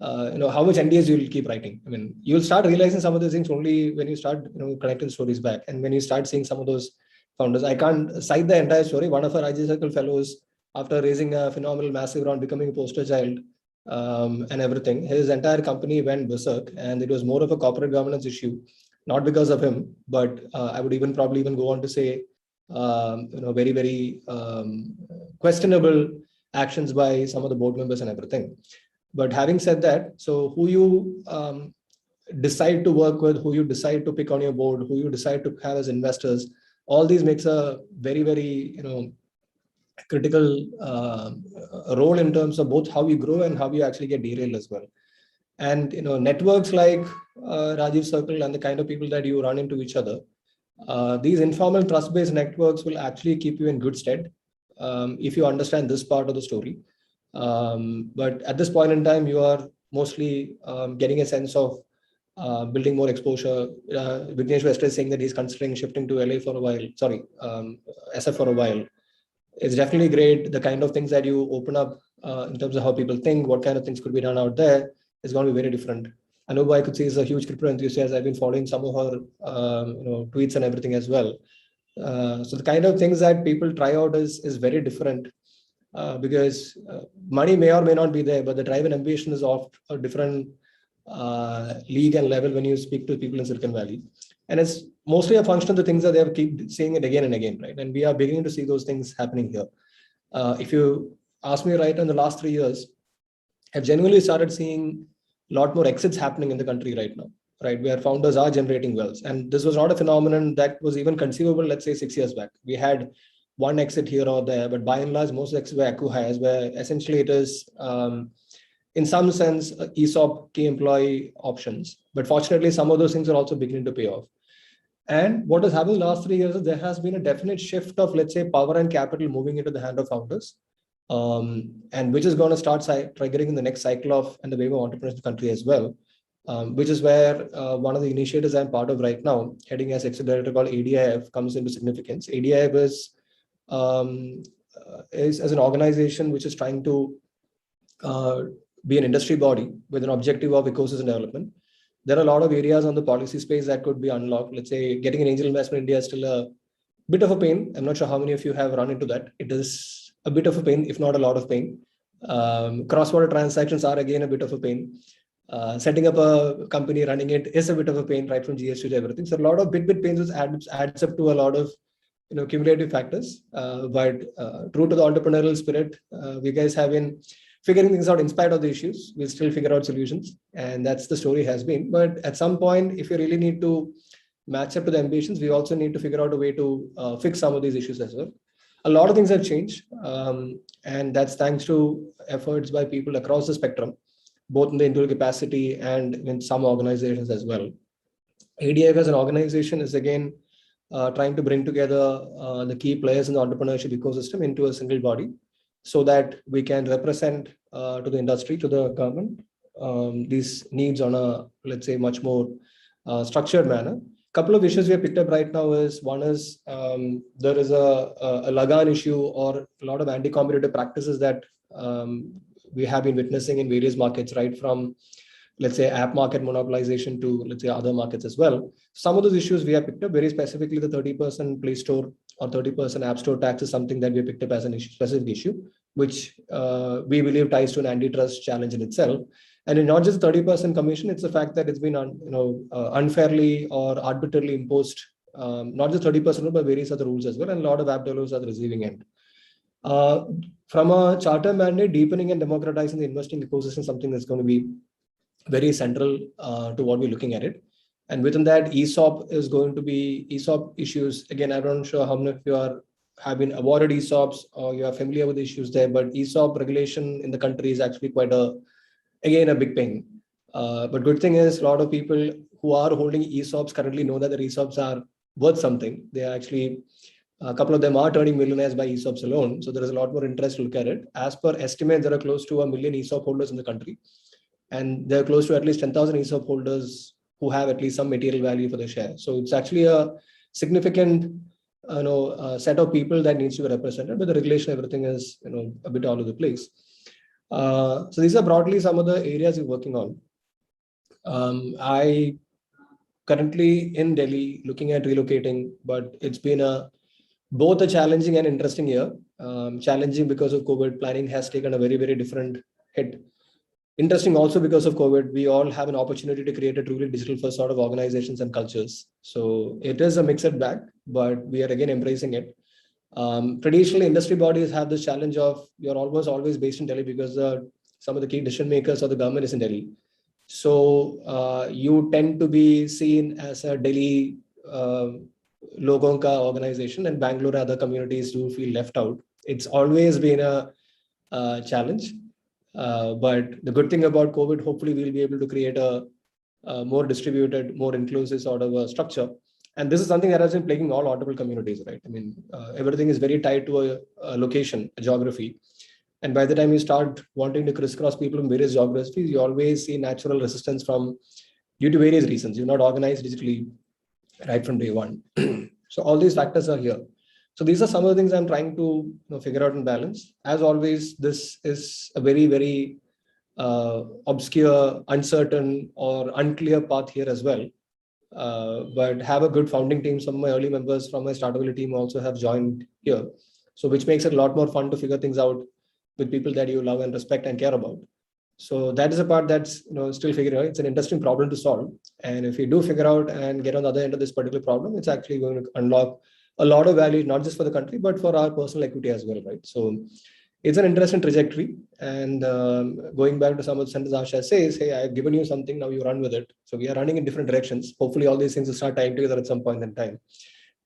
How much NDAs you'll keep writing. I mean, you'll start realizing some of those things only when you start, connecting stories back, and when you start seeing some of those founders. I can't cite the entire story. One of our IG Circle fellows, after raising a phenomenal, massive round, becoming a poster child, and everything, his entire company went berserk, and it was more of a corporate governance issue. Not because of him, but I would probably go on to say, very, very questionable actions by some of the board members and everything. But having said that, so who you decide to work with, who you decide to pick on your board, who you decide to have as investors, all these makes a very, very critical role in terms of both how you grow and how you actually get derailed as well. And networks like Rajiv Circle and the kind of people that you run into each other, these informal trust-based networks will actually keep you in good stead if you understand this part of the story. But at this point in time, you are mostly getting a sense of building more exposure. Vignesh Wester is saying that he's considering shifting to LA for a while. Sorry, SF for a while. It's definitely great. The kind of things that you open up in terms of how people think, what kind of things could be done out there, is going to be very different. Anuba, I could say, is a huge crypto enthusiast. I've been following some of her tweets and everything as well. So the kind of things that people try out is very different, because money may or may not be there, but the drive and ambition is of a different league and level when you speak to people in Silicon Valley. And it's mostly a function of the things that they keep saying it again and again, right? And we are beginning to see those things happening here. If you ask me, right, in the last 3 years, I've genuinely started seeing a lot more exits happening in the country right now, right, where founders are generating wealth. And this was not a phenomenon that was even conceivable, let's say, 6 years back. We had one exit here or there, but by and large, most exits were acqui-hires, where essentially it is, in some sense, ESOP, key employee options. But fortunately, some of those things are also beginning to pay off. And what has happened in the last 3 years is there has been a definite shift of, let's say, power and capital moving into the hand of founders, and which is going to start triggering in the next cycle of and the wave of entrepreneurs in the country as well, which is where one of the initiatives I'm part of right now, heading as executive director, called ADIF, comes into significance. ADIF is as an organization which is trying to be an industry body with an objective of ecosystem development. There are a lot of areas on the policy space that could be unlocked. Let's say getting an angel investment in India is still a bit of a pain. I'm not sure how many of you have run into that. It is a bit of a pain, if not a lot of pain. Cross-border transactions are again a bit of a pain. Setting up a company, running it is a bit of a pain, right from GST to everything. So a lot of bit pains, which adds up to a lot of cumulative factors. But true to the entrepreneurial spirit, we guys have been figuring things out in spite of the issues. We'll still figure out solutions, and that's the story has been. But at some point, if you really need to match up to the ambitions, we also need to figure out a way to fix some of these issues as well. A lot of things have changed, and that's thanks to efforts by people across the spectrum, both in the individual capacity and in some organizations as well. ADIF as an organization is again trying to bring together the key players in the entrepreneurship ecosystem into a single body, so that we can represent to the industry, to the government, these needs on a, let's say, much more structured manner. couple of issues we have picked up right now is one is there is a Lagan issue or a lot of anti-competitive practices that we have been witnessing in various markets, right from, let's say, app market monopolization to, let's say, other markets as well. Some of those issues we have picked up. Very specifically, the 30% Play Store or 30% App Store tax is something that we have picked up as an issue, specific issue, which we believe ties to an antitrust challenge in itself. And it's not just 30% commission, it's the fact that it's been unfairly or arbitrarily imposed, not just 30%, but various other rules as well. And a lot of app developers are the receiving end. From a charter mandate, deepening and democratizing the investing ecosystem is something that's going to be very central to what we're looking at it. And within that, ESOP is going to be ESOP issues. Again, I'm not sure how many of you have been awarded ESOPs or you are familiar with the issues there, but ESOP regulation in the country is actually quite a big pain. But good thing is a lot of people who are holding ESOPs currently know that the ESOPs are worth something. They are actually, a couple of them are turning millionaires by ESOPs alone. So there is a lot more interest to look at it. As per estimate, there are close to 1 million ESOP holders in the country. And there are close to at least 10,000 ESOP holders who have at least some material value for the share. So it's actually a significant set of people that needs to be represented, but the regulation, everything is a bit all over the place. So these are broadly some of the areas we're working on. I currently in Delhi looking at relocating, but it's been both a challenging and interesting year. Challenging because of COVID, planning has taken a very, very different hit. Interesting also because of COVID, we all have an opportunity to create a truly digital first sort of organizations and cultures. So it is a mixed bag, but we are again embracing it. Traditionally, industry bodies have this challenge of you're almost always based in Delhi because some of the key decision makers or the government is in Delhi. So you tend to be seen as a Delhi logon ka organization, and Bangalore other communities do feel left out. It's always been a challenge. But the good thing about COVID, hopefully we'll be able to create a more distributed, more inclusive sort of a structure. And this is something that has been plaguing all audible communities, right? I mean, everything is very tied to a location, a geography. And by the time you start wanting to crisscross people in various geographies, you always see natural resistance due to various reasons. You're not organized digitally right from day one. So all these factors are here. So these are some of the things I'm trying to figure out and balance. As always, this is a very, very obscure, uncertain, or unclear path here as well. But have a good founding team. Some of my early members from my startability team also have joined here. So which makes it a lot more fun to figure things out with people that you love and respect and care about. So that is a part that's still figuring out. It's an interesting problem to solve. And if we do figure out and get on the other end of this particular problem, it's actually going to unlock a lot of value, not just for the country, but for our personal equity as well, right? So it's an interesting trajectory. And going back to some of the sentences Asha says, hey, I've given you something, now you run with it. So we are running in different directions. Hopefully all these things will start tying together at some point in time.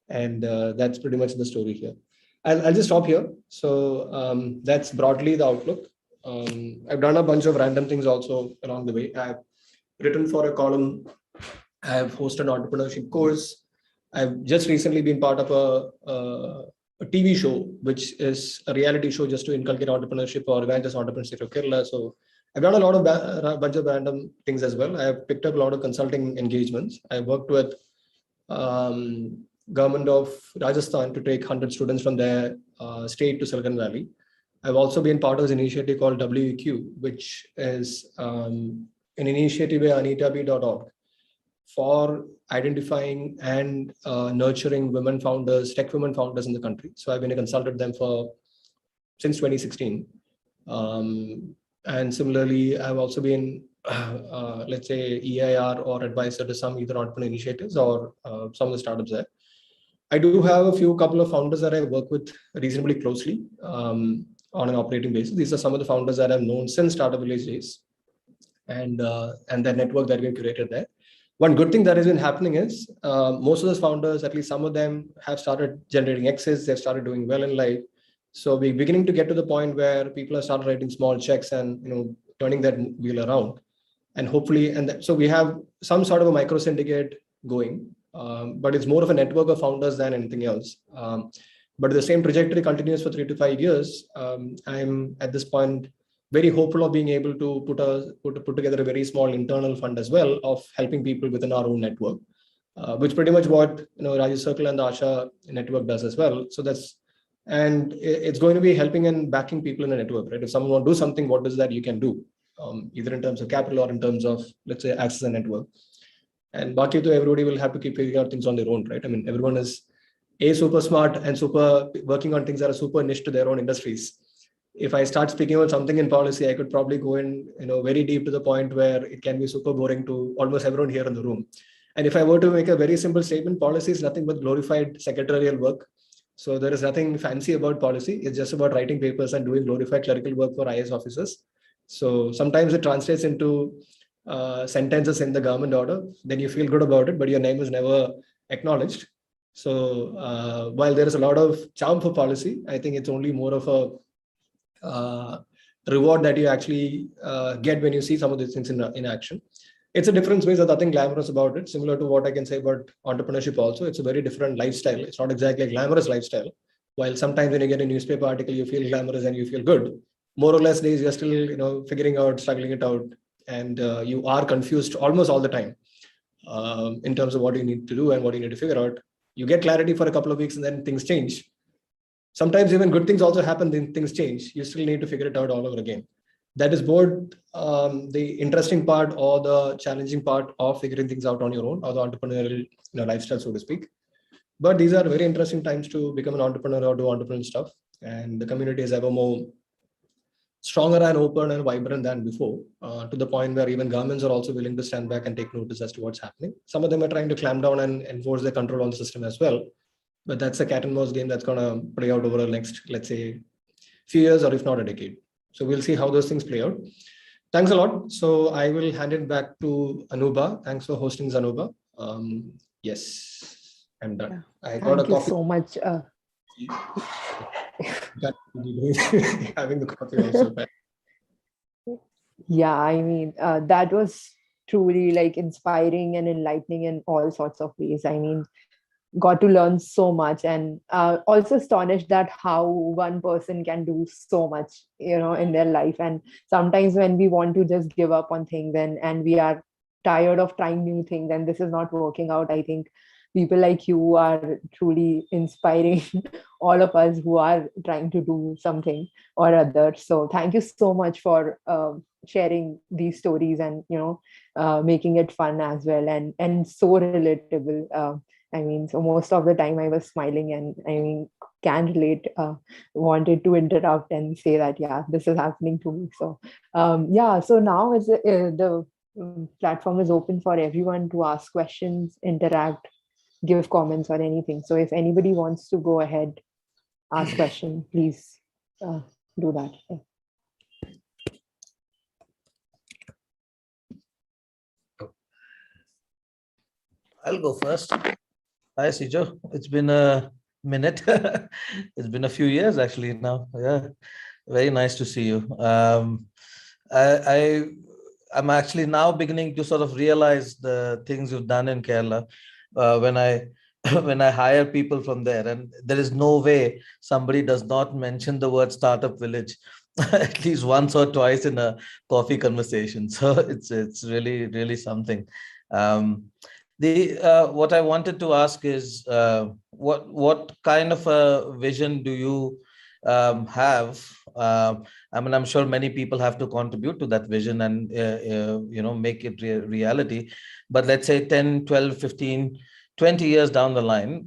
And that's pretty much the story here. I'll just stop here. So that's broadly the outlook. I've done a bunch of random things also along the way. I've written for a column. I have hosted an entrepreneurship course. I've just recently been part of a TV show, which is a reality show just to inculcate entrepreneurship or evangelize entrepreneurship of Kerala. So I've done a lot of bunch of random things as well. I've picked up a lot of consulting engagements. I worked with government of Rajasthan to take 100 students from their state to Silicon Valley. I've also been part of this initiative called WEQ, which is an initiative by anitaB.org for identifying and nurturing women founders, tech women founders in the country. So I've been a consultant to them since 2016. And similarly, I've also been, let's say, EIR or advisor to some either entrepreneur initiatives or some of the startups there. I do have a couple of founders that I work with reasonably closely on an operating basis. These are some of the founders that I've known since Startup Village days and the network that we've curated there. One good thing that has been happening is most of those founders, at least some of them, have started generating exits. They've started doing well in life. So we're beginning to get to the point where people have started writing small checks and turning that wheel around. And hopefully, so we have some sort of a micro syndicate going, but it's more of a network of founders than anything else. But the same trajectory continues for 3 to 5 years. I'm at this point very hopeful of being able to put together a very small internal fund as well of helping people within our own network. which pretty much what Rajesh Circle and the Asha network does as well. So it's going to be helping and backing people in a network, right? If someone want to do something, what is that you can do, either in terms of capital or in terms of, let's say, access and network. And Baki to everybody will have to keep figuring out things on their own, right? I mean, everyone is super smart and super working on things that are super niche to their own industries. If I start speaking about something in policy, I could probably go in, very deep to the point where it can be super boring to almost everyone here in the room. And if I were to make a very simple statement, policy is nothing but glorified secretarial work. So there is nothing fancy about policy. It's just about writing papers and doing glorified clerical work for IAS officers. So sometimes it translates into sentences in the government order. Then you feel good about it, but your name is never acknowledged. So while there is a lot of charm for policy, I think it's only more of a reward that you actually get when you see some of these things in action. It's a different space. There's nothing glamorous about it. Similar to what I can say about entrepreneurship also. It's a very different lifestyle. It's not exactly a glamorous lifestyle. While sometimes when you get a newspaper article, you feel glamorous and you feel good. More or less days, you're still, figuring out, struggling it out. And you are confused almost all the time in terms of what you need to do and what you need to figure out. You get clarity for a couple of weeks and then things change. Sometimes even good things also happen, then things change. You still need to figure it out all over again. That is both the interesting part or the challenging part of figuring things out on your own, or the entrepreneurial lifestyle, so to speak. But these are very interesting times to become an entrepreneur or do entrepreneurial stuff. And the community is ever more stronger and open and vibrant than before, to the point where even governments are also willing to stand back and take notice as to what's happening. Some of them are trying to clamp down and enforce their control on the system as well. But that's a cat and mouse game that's going to play out over the next, let's say, few years, or if not a decade. So we'll see how those things play out. Thanks a lot. So I will hand it back to Anuba. Thanks for hosting, Anuba. Yes, I'm done. Yeah. I got Thank a you coffee. so much. Having the coffee also. Yeah, I mean, that was truly like inspiring and enlightening in all sorts of ways. I mean, got to learn so much, and also astonished that how one person can do so much, in their life. And sometimes when we want to just give up on things and we are tired of trying new things and this is not working out, I think people like you are truly inspiring all of us who are trying to do something or other. So thank you so much for sharing these stories and making it fun as well, and so relatable. I mean, so most of the time I was smiling, and I mean, can relate, wanted to interrupt and say that, yeah, this is happening to me. So, yeah, so now the platform is open for everyone to ask questions, interact, give comments or anything. So if anybody wants to go ahead, ask question, please do that. Yeah. I'll go first. Hi, Sijo. It's been a minute. It's been a few years actually now. Yeah, very nice to see you. I'm actually now beginning to sort of realize the things you've done in Kerala when I when I hire people from there, and there is no way somebody does not mention the word startup village at least once or twice in a coffee conversation. So it's really something. What I wanted to ask is what kind of a vision do you have? I mean, I'm sure many people have to contribute to that vision and make it reality. But let's say 10, 12, 15, 20 years down the line,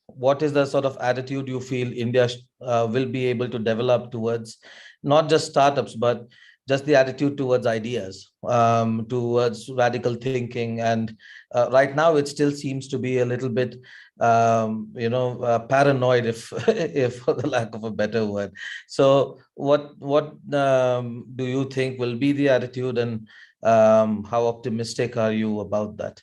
what is the sort of attitude you feel India will be able to develop towards not just startups, but just the attitude towards ideas, towards radical thinking? And right now, it still seems to be a little bit, paranoid, if, if for the lack of a better word. So, what do you think will be the attitude, and how optimistic are you about that?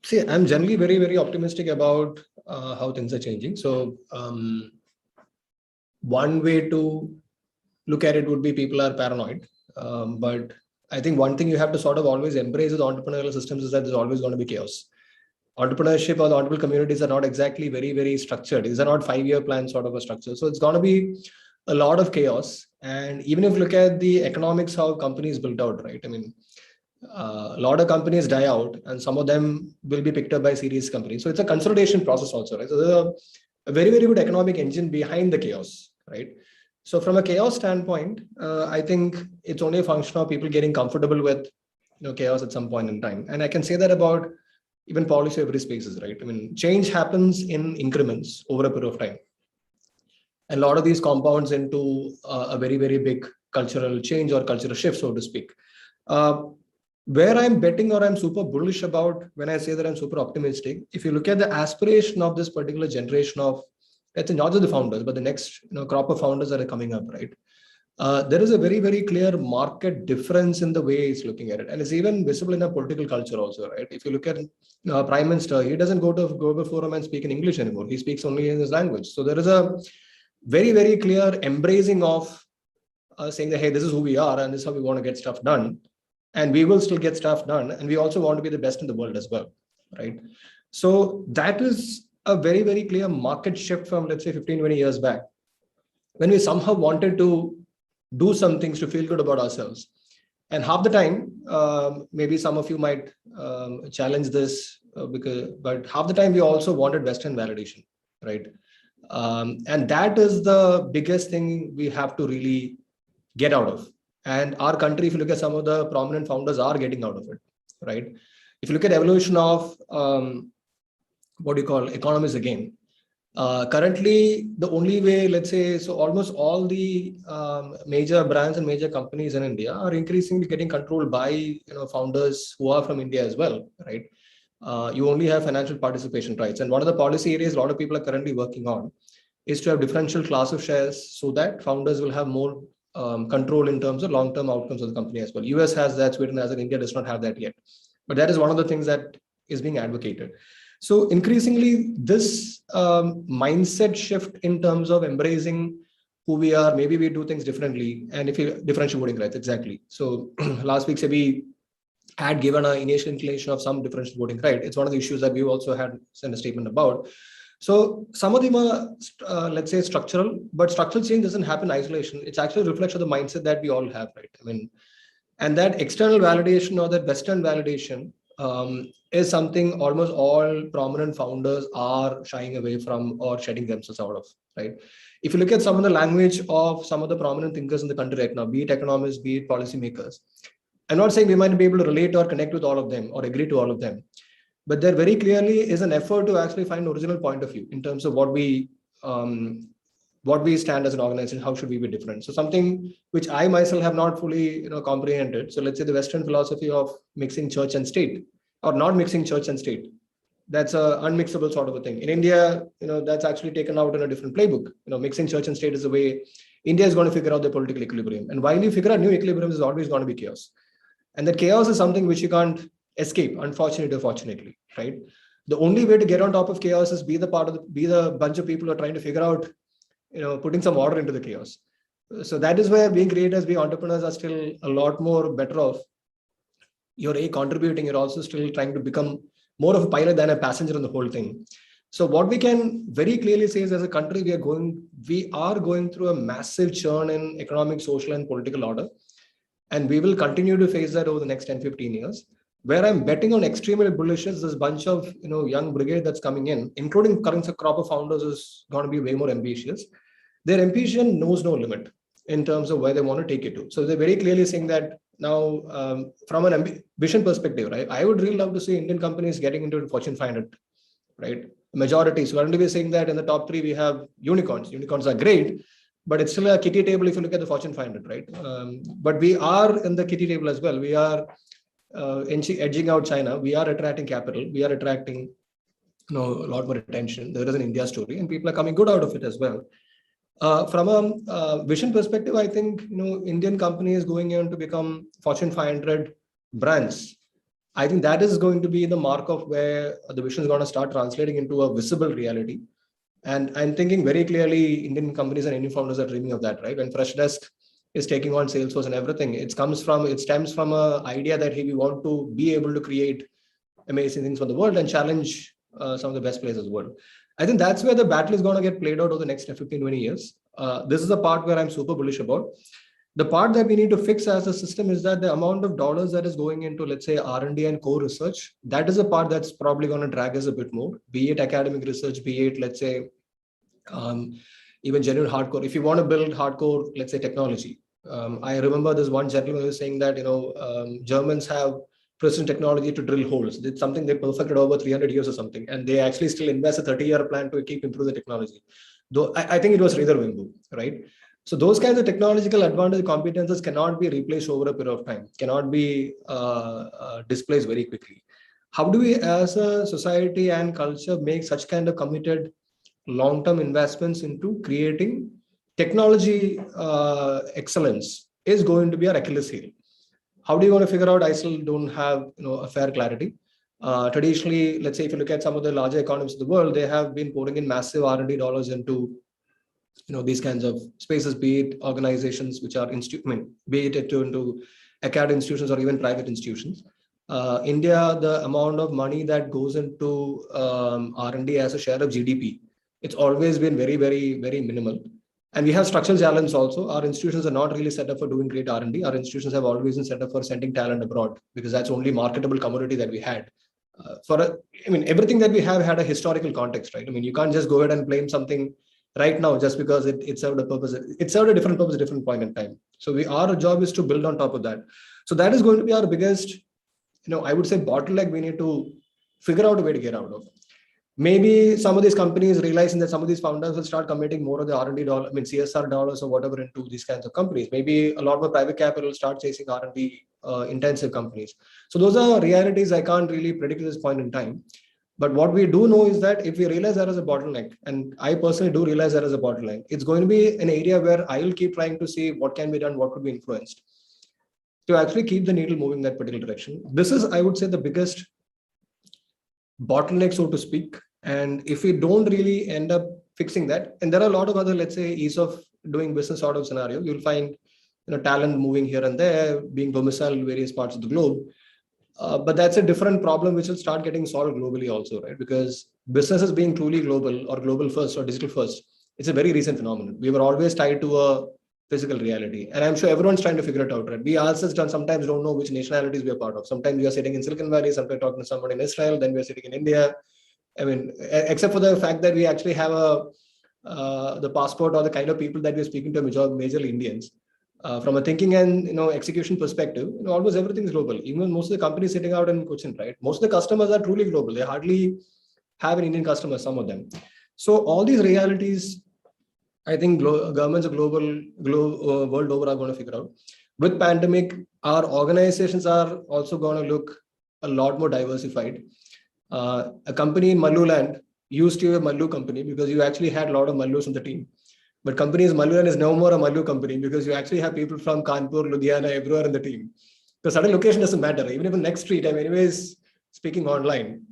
See, I'm generally very, very optimistic about how things are changing. So, one way to look at it would be people are paranoid. But I think one thing you have to sort of always embrace with entrepreneurial systems is that there's always going to be chaos. Entrepreneurship or the entrepreneurial communities are not exactly very, very structured. These are not 5-year plan sort of a structure. So it's going to be a lot of chaos. And even if you look at the economics, how companies built out, right? I mean, A lot of companies die out, and some of them will be picked up by series companies. So it's a consolidation process also, right? So there's a very, very good economic engine behind the chaos, right? So from a chaos standpoint, I think it's only a function of people getting comfortable with chaos at some point in time. And I can say that about even policy every spaces, right? I mean, change happens in increments over a period of time. And a lot of these compounds into a very, very big cultural change or cultural shift, so to speak. Where I'm betting or I'm super bullish about when I say that I'm super optimistic, if you look at the aspiration of this particular generation of, let's say, not just the founders, but the next crop of founders that are coming up, right? There is a very, very clear market difference in the way it's looking at it. And it's even visible in a political culture also, right? If you look at Prime Minister, he doesn't go to a global forum and speak in English anymore. He speaks only in his language. So there is a very, very clear embracing of saying that, hey, this is who we are and this is how we want to get stuff done. And we will still get stuff done. And we also want to be the best in the world as well, right? So that is a very, very clear market shift from, let's say, 15, 20 years back, when we somehow wanted to do some things to feel good about ourselves. And half the time, maybe some of you might challenge this, but half the time we also wanted Western validation, right? And that is the biggest thing we have to really get out of. And our country, if you look at some of the prominent founders, are getting out of it, right? If you look at evolution of what do you call economies again, currently the only way, let's say, so almost all the major brands and major companies in India are increasingly getting controlled by founders who are from India as well, right? You only have financial participation rights, and one of the policy areas a lot of people are currently working on is to have differential class of shares so that founders will have more control in terms of long-term outcomes of the company as well. US has that, Sweden has it, India does not have that yet. But that is one of the things that is being advocated. So increasingly, this mindset shift in terms of embracing who we are, maybe we do things differently, and if you differential voting rights, exactly. So last week, SEBI had given an initial inclination of some differential voting right. It's one of the issues that we also had sent a statement about. So some of them are, let's say, structural, but structural change doesn't happen in isolation. It's actually a reflection of the mindset that we all have, right? I mean, and that external validation or that Western validation is something almost all prominent founders are shying away from or shedding themselves out of, right? If you look at some of the language of some of the prominent thinkers in the country right now, be it economists, be it policymakers, I'm not saying we might be able to relate or connect with all of them or agree to all of them, but there very clearly is an effort to actually find an original point of view in terms of what we stand as an organization, how should we be different. So something which I myself have not fully comprehended. So let's say the Western philosophy of mixing church and state, or not mixing church and state. That's a unmixable sort of a thing. In India, that's actually taken out in a different playbook. Mixing church and state is the way India is going to figure out the political equilibrium. And while you figure out new equilibrium, there's always going to be chaos. And that chaos is something which you can't escape, unfortunately or fortunately, right? The only way to get on top of chaos is be the bunch of people who are trying to figure out, putting some order into the chaos. So that is where being creators, being entrepreneurs are still a lot more better off. You're contributing, you're also still trying to become more of a pilot than a passenger in the whole thing. So what we can very clearly say is, as a country, we are going through a massive churn in economic, social, and political order. And we will continue to face that over the next 10, 15 years. Where I'm betting on extremely bullish is this bunch of young brigade that's coming in, including current crop of founders, is going to be way more ambitious. Their ambition knows no limit in terms of where they want to take it to. So they're very clearly saying that now, from an ambition perspective, right? I would really love to see Indian companies getting into the Fortune 500, right? Majority. So currently we're saying that in the top 3 we have unicorns. Unicorns are great, but it's still a kitty table if you look at the Fortune 500, right? But we are in the kitty table as well. We are edging out China. We are attracting capital. We are attracting a lot more attention. There is an India story, and people are coming good out of it as well. From a vision perspective, I think Indian companies going in to become Fortune 500 brands. I think that is going to be the mark of where the vision is going to start translating into a visible reality. And I'm thinking very clearly Indian companies and Indian founders are dreaming of that, right? When Freshdesk is taking on Salesforce and everything, it stems from an idea that, hey, we want to be able to create amazing things for the world and challenge some of the best players in the world. I think that's where the battle is going to get played out over the next 15, 20 years. This is the part where I'm super bullish about. The part that we need to fix as a system is that the amount of dollars that is going into, let's say, R&D and core research, that is a part that's probably going to drag us a bit more, be it academic research, be it, let's say, even genuine hardcore. If you want to build hardcore, let's say, technology. I remember this one gentleman who was saying that, Germans have precision technology to drill holes. It's something they perfected over 300 years or something. And they actually still invest a 30-year plan to keep improving the technology. Though I think it was Reader Wimbu, right? So those kinds of technological advantage competences cannot be replaced over a period of time, cannot be displaced very quickly. How do we as a society and culture make such kind of committed long-term investments into creating technology excellence is going to be our Achilles heel. How do you want to figure out? I still don't have a fair clarity. Traditionally, let's say if you look at some of the larger economies of the world, they have been pouring in massive R&D dollars into these kinds of spaces, be it organizations which are be it into academic institutions or even private institutions. India, the amount of money that goes into R&D as a share of GDP, it's always been very, very, very minimal. And we have structural challenges also. Our institutions are not really set up for doing great R&D. Our institutions have always been set up for sending talent abroad because that's only marketable commodity that we had. Everything that we have had a historical context, right? You can't just go ahead and blame something right now just because it served a purpose. It served a different purpose at a different point in time. So our job is to build on top of that. So that is going to be our biggest, I would say, bottleneck we need to figure out a way to get out of. Maybe some of these companies realizing that some of these founders will start committing more of the R&D dollar, CSR dollars or whatever into these kinds of companies. Maybe a lot more private capital will start chasing R&D intensive companies. So those are realities I can't really predict at this point in time. But what we do know is that if we realize there is a bottleneck, and I personally do realize there is a bottleneck, it's going to be an area where I will keep trying to see what can be done, what could be influenced to actually keep the needle moving in that particular direction. This is, I would say, the biggest bottleneck, so to speak. And if we don't really end up fixing that, and there are a lot of other, let's say, ease of doing business sort of scenario, you'll find talent moving here and there, being domiciled in various parts of the globe. But that's a different problem which will start getting solved globally also, right? Because businesses being truly global or global first or digital first, it's a very recent phenomenon. We were always tied to a physical reality. And I'm sure everyone's trying to figure it out, right? We ourselves sometimes don't know which nationalities we are part of. Sometimes we are sitting in Silicon Valley, sometimes talking to someone in Israel, then we're sitting in India. Except for the fact that we actually have the passport or the kind of people that we're speaking to majorly Indians. From a thinking and execution perspective, almost everything is global. Even most of the companies sitting out in Cochin, right? Most of the customers are truly global. They hardly have an Indian customer, some of them. So all these realities, I think governments of global world over are going to figure out. With pandemic, our organizations are also going to look a lot more diversified. A company in Malluland used to be a Mallu company because you actually had a lot of Mallus on the team. But companies Malluland is no more a Mallu company because you actually have people from Kanpur, Ludhiana, everywhere in the team. The certain location doesn't matter. Even if the next street, I'm anyways speaking online.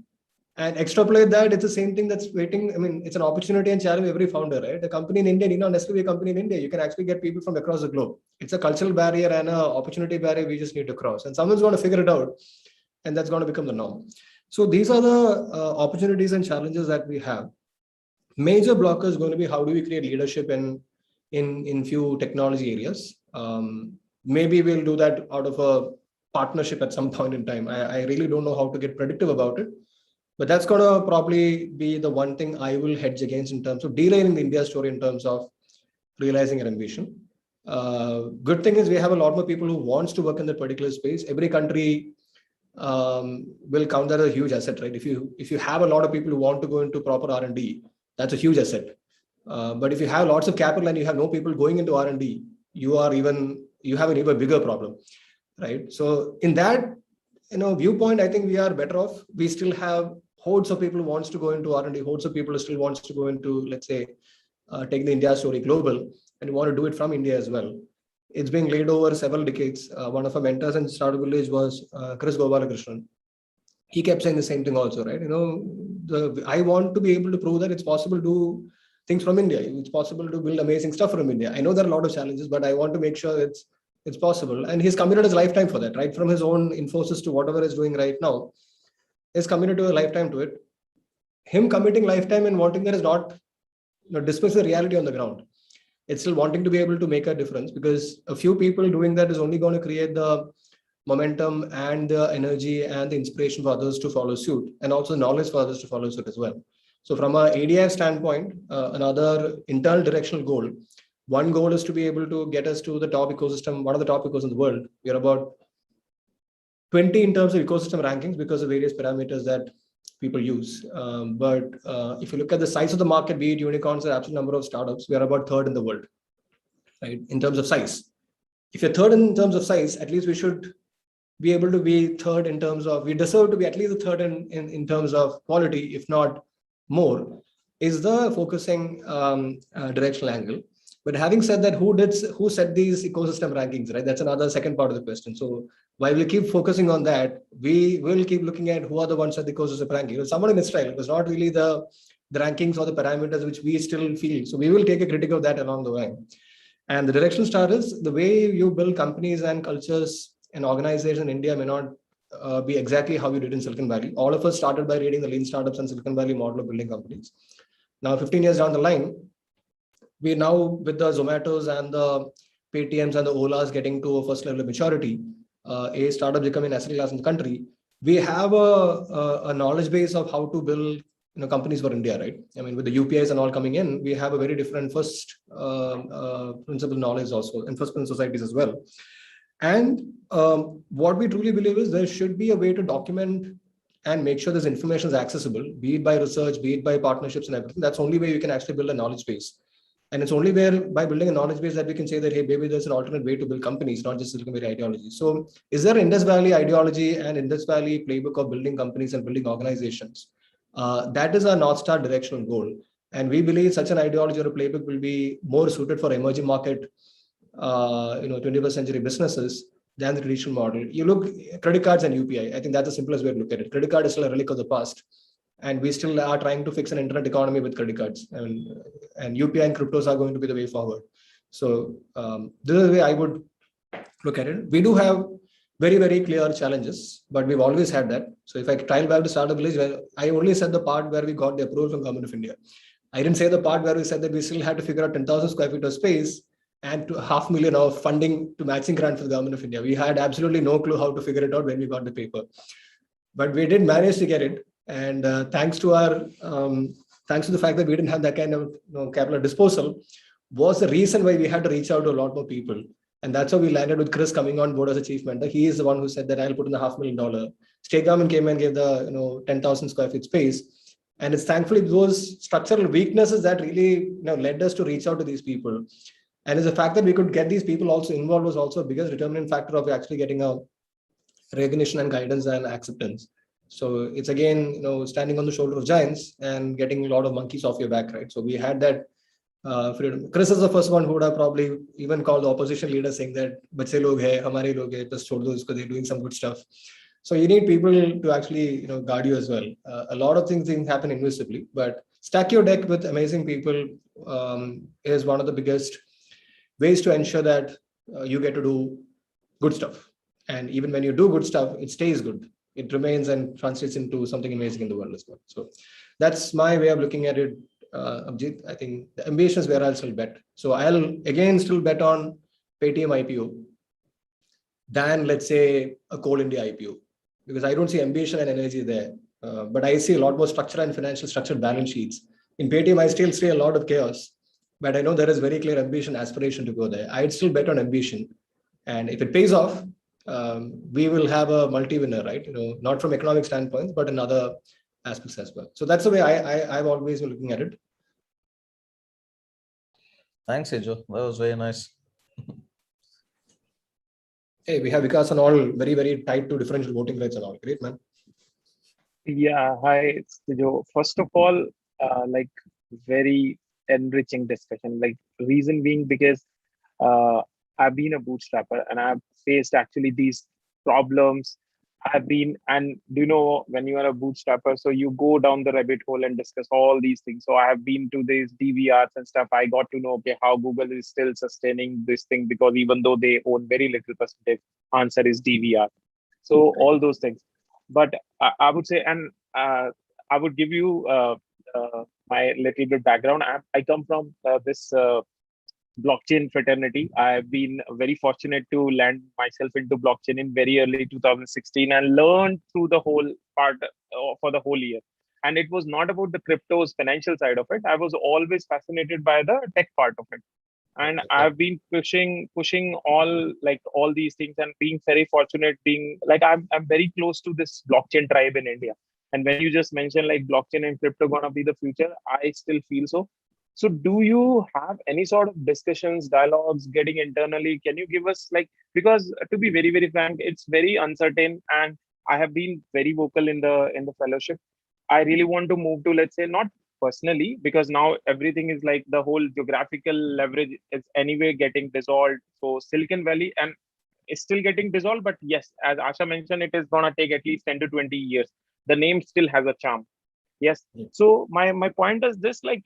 And extrapolate that, it's the same thing that's waiting. It's an opportunity and challenge every founder, right? The company in India need not necessarily be a company in India. You can actually get people from across the globe. It's a cultural barrier and an opportunity barrier we just need to cross. And someone's going to figure it out. And that's going to become the norm. So these are the opportunities and challenges that we have. Major blocker is going to be how do we create leadership in few technology areas. Maybe we'll do that out of a partnership at some point in time. I really don't know how to get predictive about it, but that's going to probably be the one thing I will hedge against in terms of derailing the India story in terms of realizing an ambition. Good thing is we have a lot more people who wants to work in that particular space. Every country will count that as a huge asset, right? If you have a lot of people who want to go into proper R&D, that's a huge asset. But if you have lots of capital and you have no people going into R&D, you have an even bigger problem, right? So in that viewpoint, I think we are better off. We still have hordes of people who wants to go into R&D, hordes of people who still wants to go into, let's say, take the India story global, and want to do it from India as well. It's being laid over several decades. One of our mentors in Startup Village was Chris Gopalakrishnan. He kept saying the same thing also, right? I want to be able to prove that it's possible to do things from India. It's possible to build amazing stuff from India. I know there are a lot of challenges, but I want to make sure it's possible. And he's committed his lifetime for that, right? From his own Infosys to whatever he's doing right now, he's committed to a lifetime to it. Him committing lifetime and wanting that is not dismiss the reality on the ground. it's still wanting to be able to make a difference, because a few people doing that is only going to create the momentum and the energy and the inspiration for others to follow suit, and also knowledge for others to follow suit as well. So from a ADI standpoint, another internal directional goal, one goal is to be able to get us to the top ecosystem, one of the top ecosystems in the world. We are about 20 in terms of ecosystem rankings because of various parameters that people use. But if you look at the size of the market, be it unicorns or absolute number of startups, we are about third in the world, right? In terms of size. If you're third in terms of size, at least we should be able to be third in terms of, we deserve to be at least the third in terms of quality, if not more, is the focusing directional angle. But having said that, who set these ecosystem rankings, right? That's another second part of the question. So while we keep focusing on that, we will keep looking at who are the ones at the ecosystem ranking. It was someone in Israel. It was not really the rankings or the parameters which we still feel. So we will take a critic of that along the way. And the directional star is the way you build companies and cultures and organizations in India may not be exactly how you did in Silicon Valley. All of us started by reading the lean startups and Silicon Valley model of building companies. Now, 15 years down the line, we now, with the Zomatos and the Paytms and the Olas getting to a first level of maturity, a startup becoming asset class in the country, we have a knowledge base of how to build companies for India, right? I mean, with the UPIs and all coming in, we have a very different first principle knowledge also, and first principle societies as well. And what we truly believe is there should be a way to document and make sure this information is accessible, be it by research, be it by partnerships and everything. That's the only way we can actually build a knowledge base. And it's only where by building a knowledge base that we can say that, hey, maybe there's an alternate way to build companies, not just Silicon Valley ideology. So is there Indus Valley ideology and Indus Valley playbook of building companies and building organizations? That is our North Star directional goal. And we believe such an ideology or a playbook will be more suited for emerging market, 21st century businesses than the traditional model. You look credit cards and UPI. I think that's the simplest way to look at it. Credit card is still a relic of the past. And we still are trying to fix an internet economy with credit cards. And UPI and cryptos are going to be the way forward. So this is the way I would look at it. We do have very, very clear challenges, but we've always had that. So if I trial back to Startup Village, well, I only said the part where we got the approval from Government of India. I didn't say the part where we said that we still had to figure out 10,000 square feet of space and to $500,000 of funding to matching grant for the Government of India. We had absolutely no clue how to figure it out when we got the paper, but we did manage to get it. And thanks to the fact that we didn't have that kind of capital disposal, was the reason why we had to reach out to a lot more people. And that's how we landed with Chris coming on board as a chief mentor. He is the one who said that I'll put in the $500,000. State government came and gave the 10,000 square feet space. And it's thankfully those structural weaknesses that really led us to reach out to these people. And it's the fact that we could get these people also involved was also a biggest determinant factor of actually getting a recognition and guidance and acceptance. So it's again, standing on the shoulder of giants and getting a lot of monkeys off your back, right? So we had that freedom. Chris is the first one who would have probably even called the opposition leader saying that, "Bache log hai, hamare log hai, just chhod do isko, they're doing some good stuff." So you need people to actually, guard you as well. A lot of things happen invisibly, but stack your deck with amazing people is one of the biggest ways to ensure that you get to do good stuff. And even when you do good stuff, it stays good. It remains and translates into something amazing in the world as well. So that's my way of looking at it, Abhijit. I think the ambition is where I'll still bet. So I'll again still bet on Paytm IPO than, let's say, a Coal India IPO, because I don't see ambition and energy there. But I see a lot more structure and financial structured balance sheets. In Paytm, I still see a lot of chaos, but I know there is very clear ambition, aspiration to go there. I'd still bet on ambition. And if it pays off, we will have a multi-winner, right? Not from economic standpoints, but in other aspects as well. So that's the way I've always been looking at it. Thanks, Ejo. That was very nice. Hey, we have Vikas and all very, very tied to differential voting rights and all. Great, man. Yeah, hi, it's Joe. First of all, very enriching discussion. Reason being because I've been a bootstrapper and I've faced actually these problems. And when you are a bootstrapper, so you go down the rabbit hole and discuss all these things. So I have been to these DVRs and stuff. I got to know, okay, how Google is still sustaining this thing, because even though they own very little percentage, answer is DVR. So all those things. But I would say, and I would give you my little bit background. I come from this blockchain fraternity. I've been very fortunate to land myself into blockchain in very early 2016 and learn through the whole part for the whole year. And it was not about the crypto's financial side of it. I was always fascinated by the tech part of it. And I've been pushing all these things and being very fortunate, being like I'm very close to this blockchain tribe in India. And when you just mentioned like blockchain and crypto gonna be the future, I still feel so. So do you have any sort of discussions, dialogues getting internally? Can you give us like, because to be very, very frank, it's very uncertain, and I have been very vocal in the fellowship. I really want to move to, let's say, not personally, because now everything is like the whole geographical leverage is anyway getting dissolved. So Silicon Valley and is still getting dissolved, but yes, as Asha mentioned, it is gonna take at least 10 to 20 years. The name still has a charm. Yes. So my point is this, like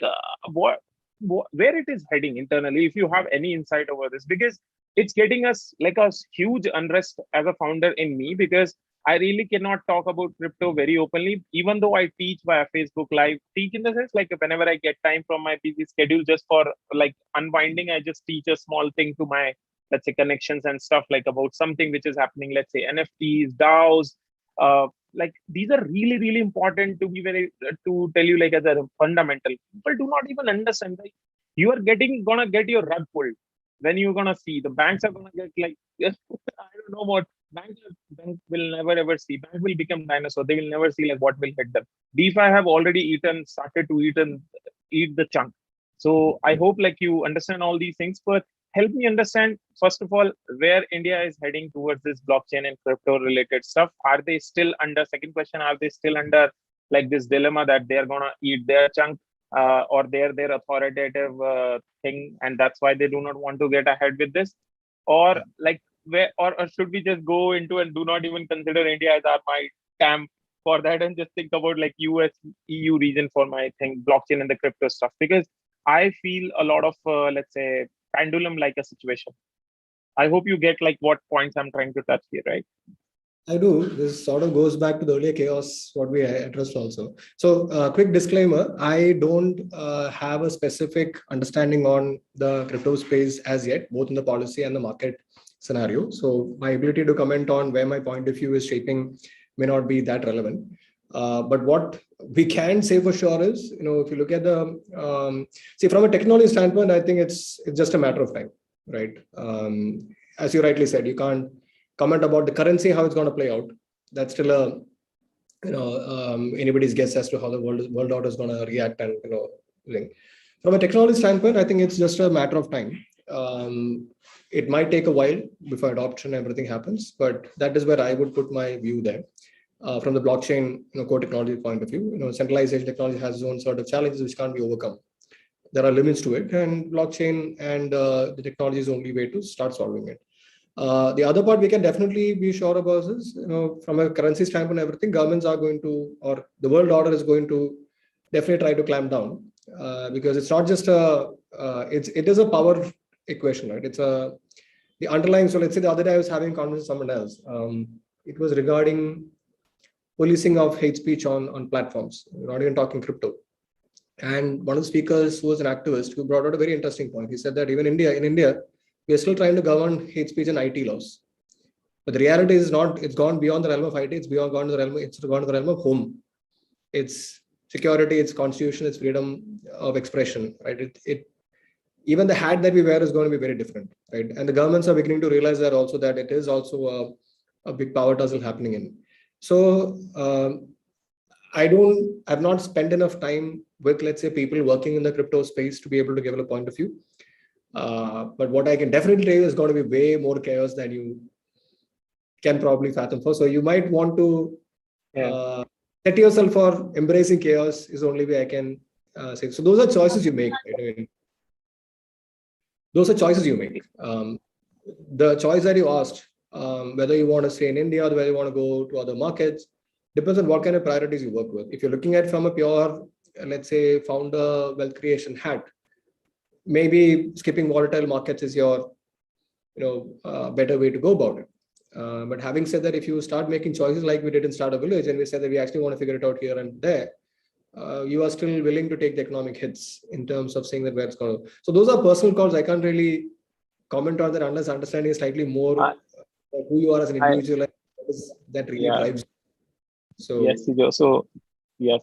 what where it is heading internally, if you have any insight over this, because it's getting us like a huge unrest as a founder in me, because I really cannot talk about crypto very openly, even though I teach via Facebook Live. Teach in the sense like whenever I get time from my busy schedule, just for like unwinding, I just teach a small thing to my, let's say, connections and stuff, like about something which is happening, let's say NFTs, DAOs. Like these are really, really important to be very to tell you, like as a fundamental. People do not even understand. Like you are gonna get your rug pulled when you're gonna see the banks are gonna get like I don't know what bank will never ever see. Bank will become dinosaur. They will never see like what will hit them. DeFi have already started to eat the chunk. So I hope like you understand all these things, but help me understand first of all where India is heading towards this blockchain and crypto related stuff. Are they still under, second question, are they still under like this dilemma that they're gonna eat their chunk, or they're their authoritative thing, and that's why they do not want to get ahead with this? Or like where, or should we just go into and do not even consider India as our my camp for that, and just think about like US EU region for my thing, blockchain and the crypto stuff? Because I feel a lot of let's say pendulum like a situation. I hope you get like what points I'm trying to touch here, right? I do. This sort of goes back to the earlier chaos, what we addressed also. So, quick disclaimer, I don't have a specific understanding on the crypto space as yet, both in the policy and the market scenario. So my ability to comment on where my point of view is shaping may not be that relevant. But what we can say for sure is, if you look at the, see, from a technology standpoint, I think it's just a matter of time, right? As you rightly said, you can't comment about the currency, how it's going to play out. That's still a, anybody's guess as to how the world order is going to react and, thing. From a technology standpoint, I think it's just a matter of time. It might take a while before adoption and everything happens, but that is where I would put my view there. From the blockchain, core technology point of view, centralization technology has its own sort of challenges which can't be overcome. There are limits to it, and blockchain and the technology is the only way to start solving it. The other part we can definitely be sure about is, from a currency standpoint, everything governments are going to, or the world order is going to definitely try to clamp down, because it's not just it is a power equation, right? It's the underlying. So let's say the other day I was having a conversation with someone else. It was regarding policing of hate speech on platforms. We're not even talking crypto. And one of the speakers who was an activist who brought out a very interesting point. He said that even in India, we are still trying to govern hate speech and IT laws. But the reality is not, it's gone beyond the realm of IT, it's gone to the realm of home. It's security, it's constitution, it's freedom of expression, right? Even the hat that we wear is going to be very different, right? And the governments are beginning to realize that also, that it is also a big power tussle happening in. So I've not spent enough time with, let's say, people working in the crypto space to be able to give a point of view. But what I can definitely tell you is going to be way more chaos than you can probably fathom for. So you might want to set yourself for embracing chaos is the only way I can say. So those are choices you make, right? I mean, those are choices you make. The choice that you asked, whether you want to stay in India or whether you want to go to other markets, depends on what kind of priorities you work with. If you're looking at from a pure, let's say, founder wealth creation hat, maybe skipping volatile markets is your, better way to go about it. But having said that, if you start making choices like we did in Startup Village, and we said that we actually want to figure it out here and there, you are still willing to take the economic hits in terms of saying that where it's going to. So those are personal calls. I can't really comment on that unless understanding is slightly more who you are as an individual and what is that really drives you. So yes, Sijo. So yes,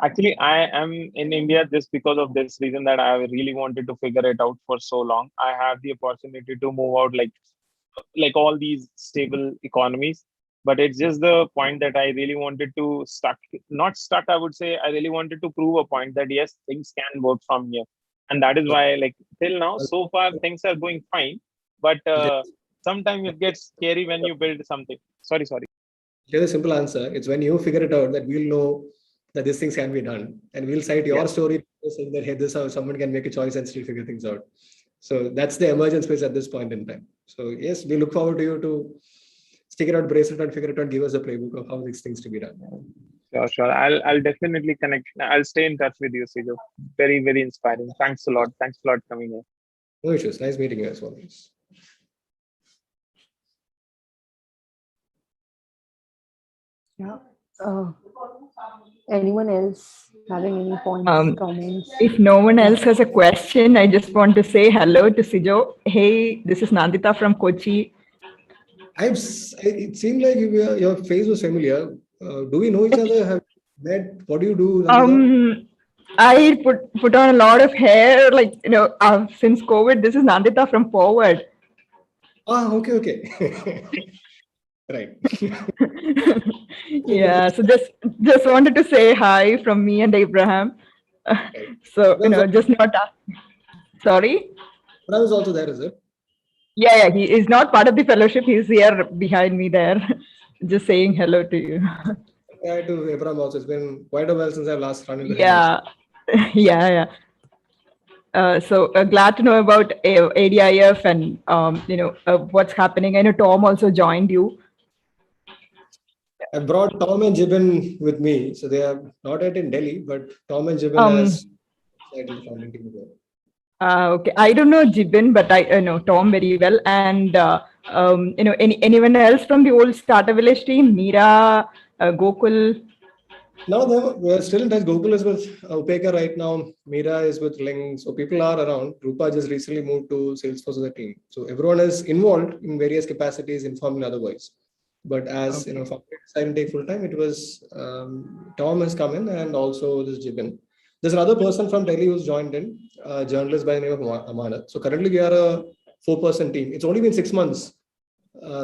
actually, I am in India just because of this reason that I really wanted to figure it out for so long. I have the opportunity to move out like all these stable economies, but it's just the point that I really wanted to not stuck, I would say. I really wanted to prove a point that yes, things can work from here. And that is why, like, till now, so far things are going fine, but sometimes it gets scary when you build something. Sorry. here's a simple answer. It's when you figure it out that we'll know that these things can be done. And we'll cite your story saying that, hey, this is how someone can make a choice and still figure things out. So that's the emergence phase at this point in time. So yes, we look forward to you to stick it out, brace it and figure it out, give us a playbook of how these things to be done. Sure. I'll definitely connect. I'll stay in touch with you, Sijo. Very, very inspiring. Thanks a lot. Thanks a lot coming here. No issues. Nice meeting you as always. Yeah. Anyone else having any points, comments? If no one else has a question, I just want to say hello to Sijo. Hey, this is Nandita from Kochi. It seemed like your face was familiar. Do we know each other? Have met? What do you do, Nandita? I put on a lot of hair, like, since COVID. This is Nandita from Forward. Okay. Right. Yeah, so just wanted to say hi from me and Abraham. Right. So, just not sorry. But I was also there, is it? Yeah, he is not part of the fellowship. He's here behind me there, just saying hello to you. Yeah, to Abraham also. It's been quite a while since I've last run into him. Yeah. So glad to know about ADIF and what's happening. I know Tom also joined you. I brought Tom and Jibin with me, so they are not yet in Delhi, but Tom and Jibin has the founding team there. Okay, I don't know Jibin, but I know Tom very well. And anyone else from the old Starter Village team? Meera, Gokul. None of them. We're still in touch. Gokul is with Upeka right now. Meera is with Ling. So people are around. Rupa just recently moved to Salesforce as a team. So everyone is involved in various capacities, informal and otherwise. But as decided to take full time, it was Tom has come in and also this Jibin. There's another person from Delhi who's joined in, a journalist by the name of Amanat. So currently we are a 4-person team. It's only been 6 months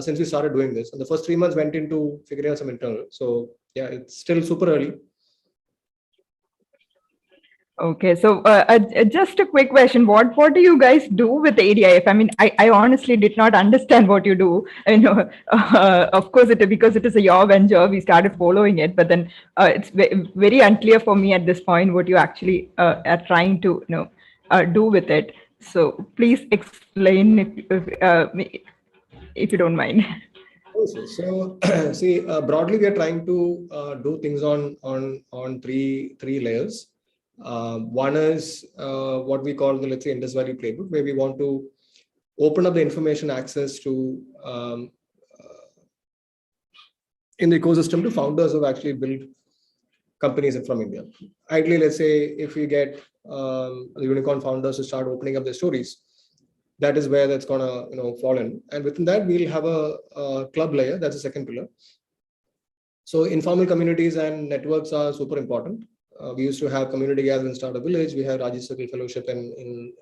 since we started doing this. And the first 3 months went into figuring out some internal. So yeah, it's still super early. Okay, so just a quick question. What do you guys do with ADIF? I mean, I honestly did not understand what you do. Of course, because it is a your venture, we started following it, but then it's very unclear for me at this point what you actually are trying to do with it. So please explain if you don't mind. So see, broadly, we are trying to do things on three layers. One is what we call the, let's say, Indus Valley playbook, where we want to open up the information access to in the ecosystem to founders who actually build companies from India. Ideally, let's say if we get the unicorn founders to start opening up their stories, that is where that's gonna fall in. And within that, we'll have a club layer. That's the second pillar. So informal communities and networks are super important. We used to have community gatherings in Startup Village. We have Raji Circle Fellowship in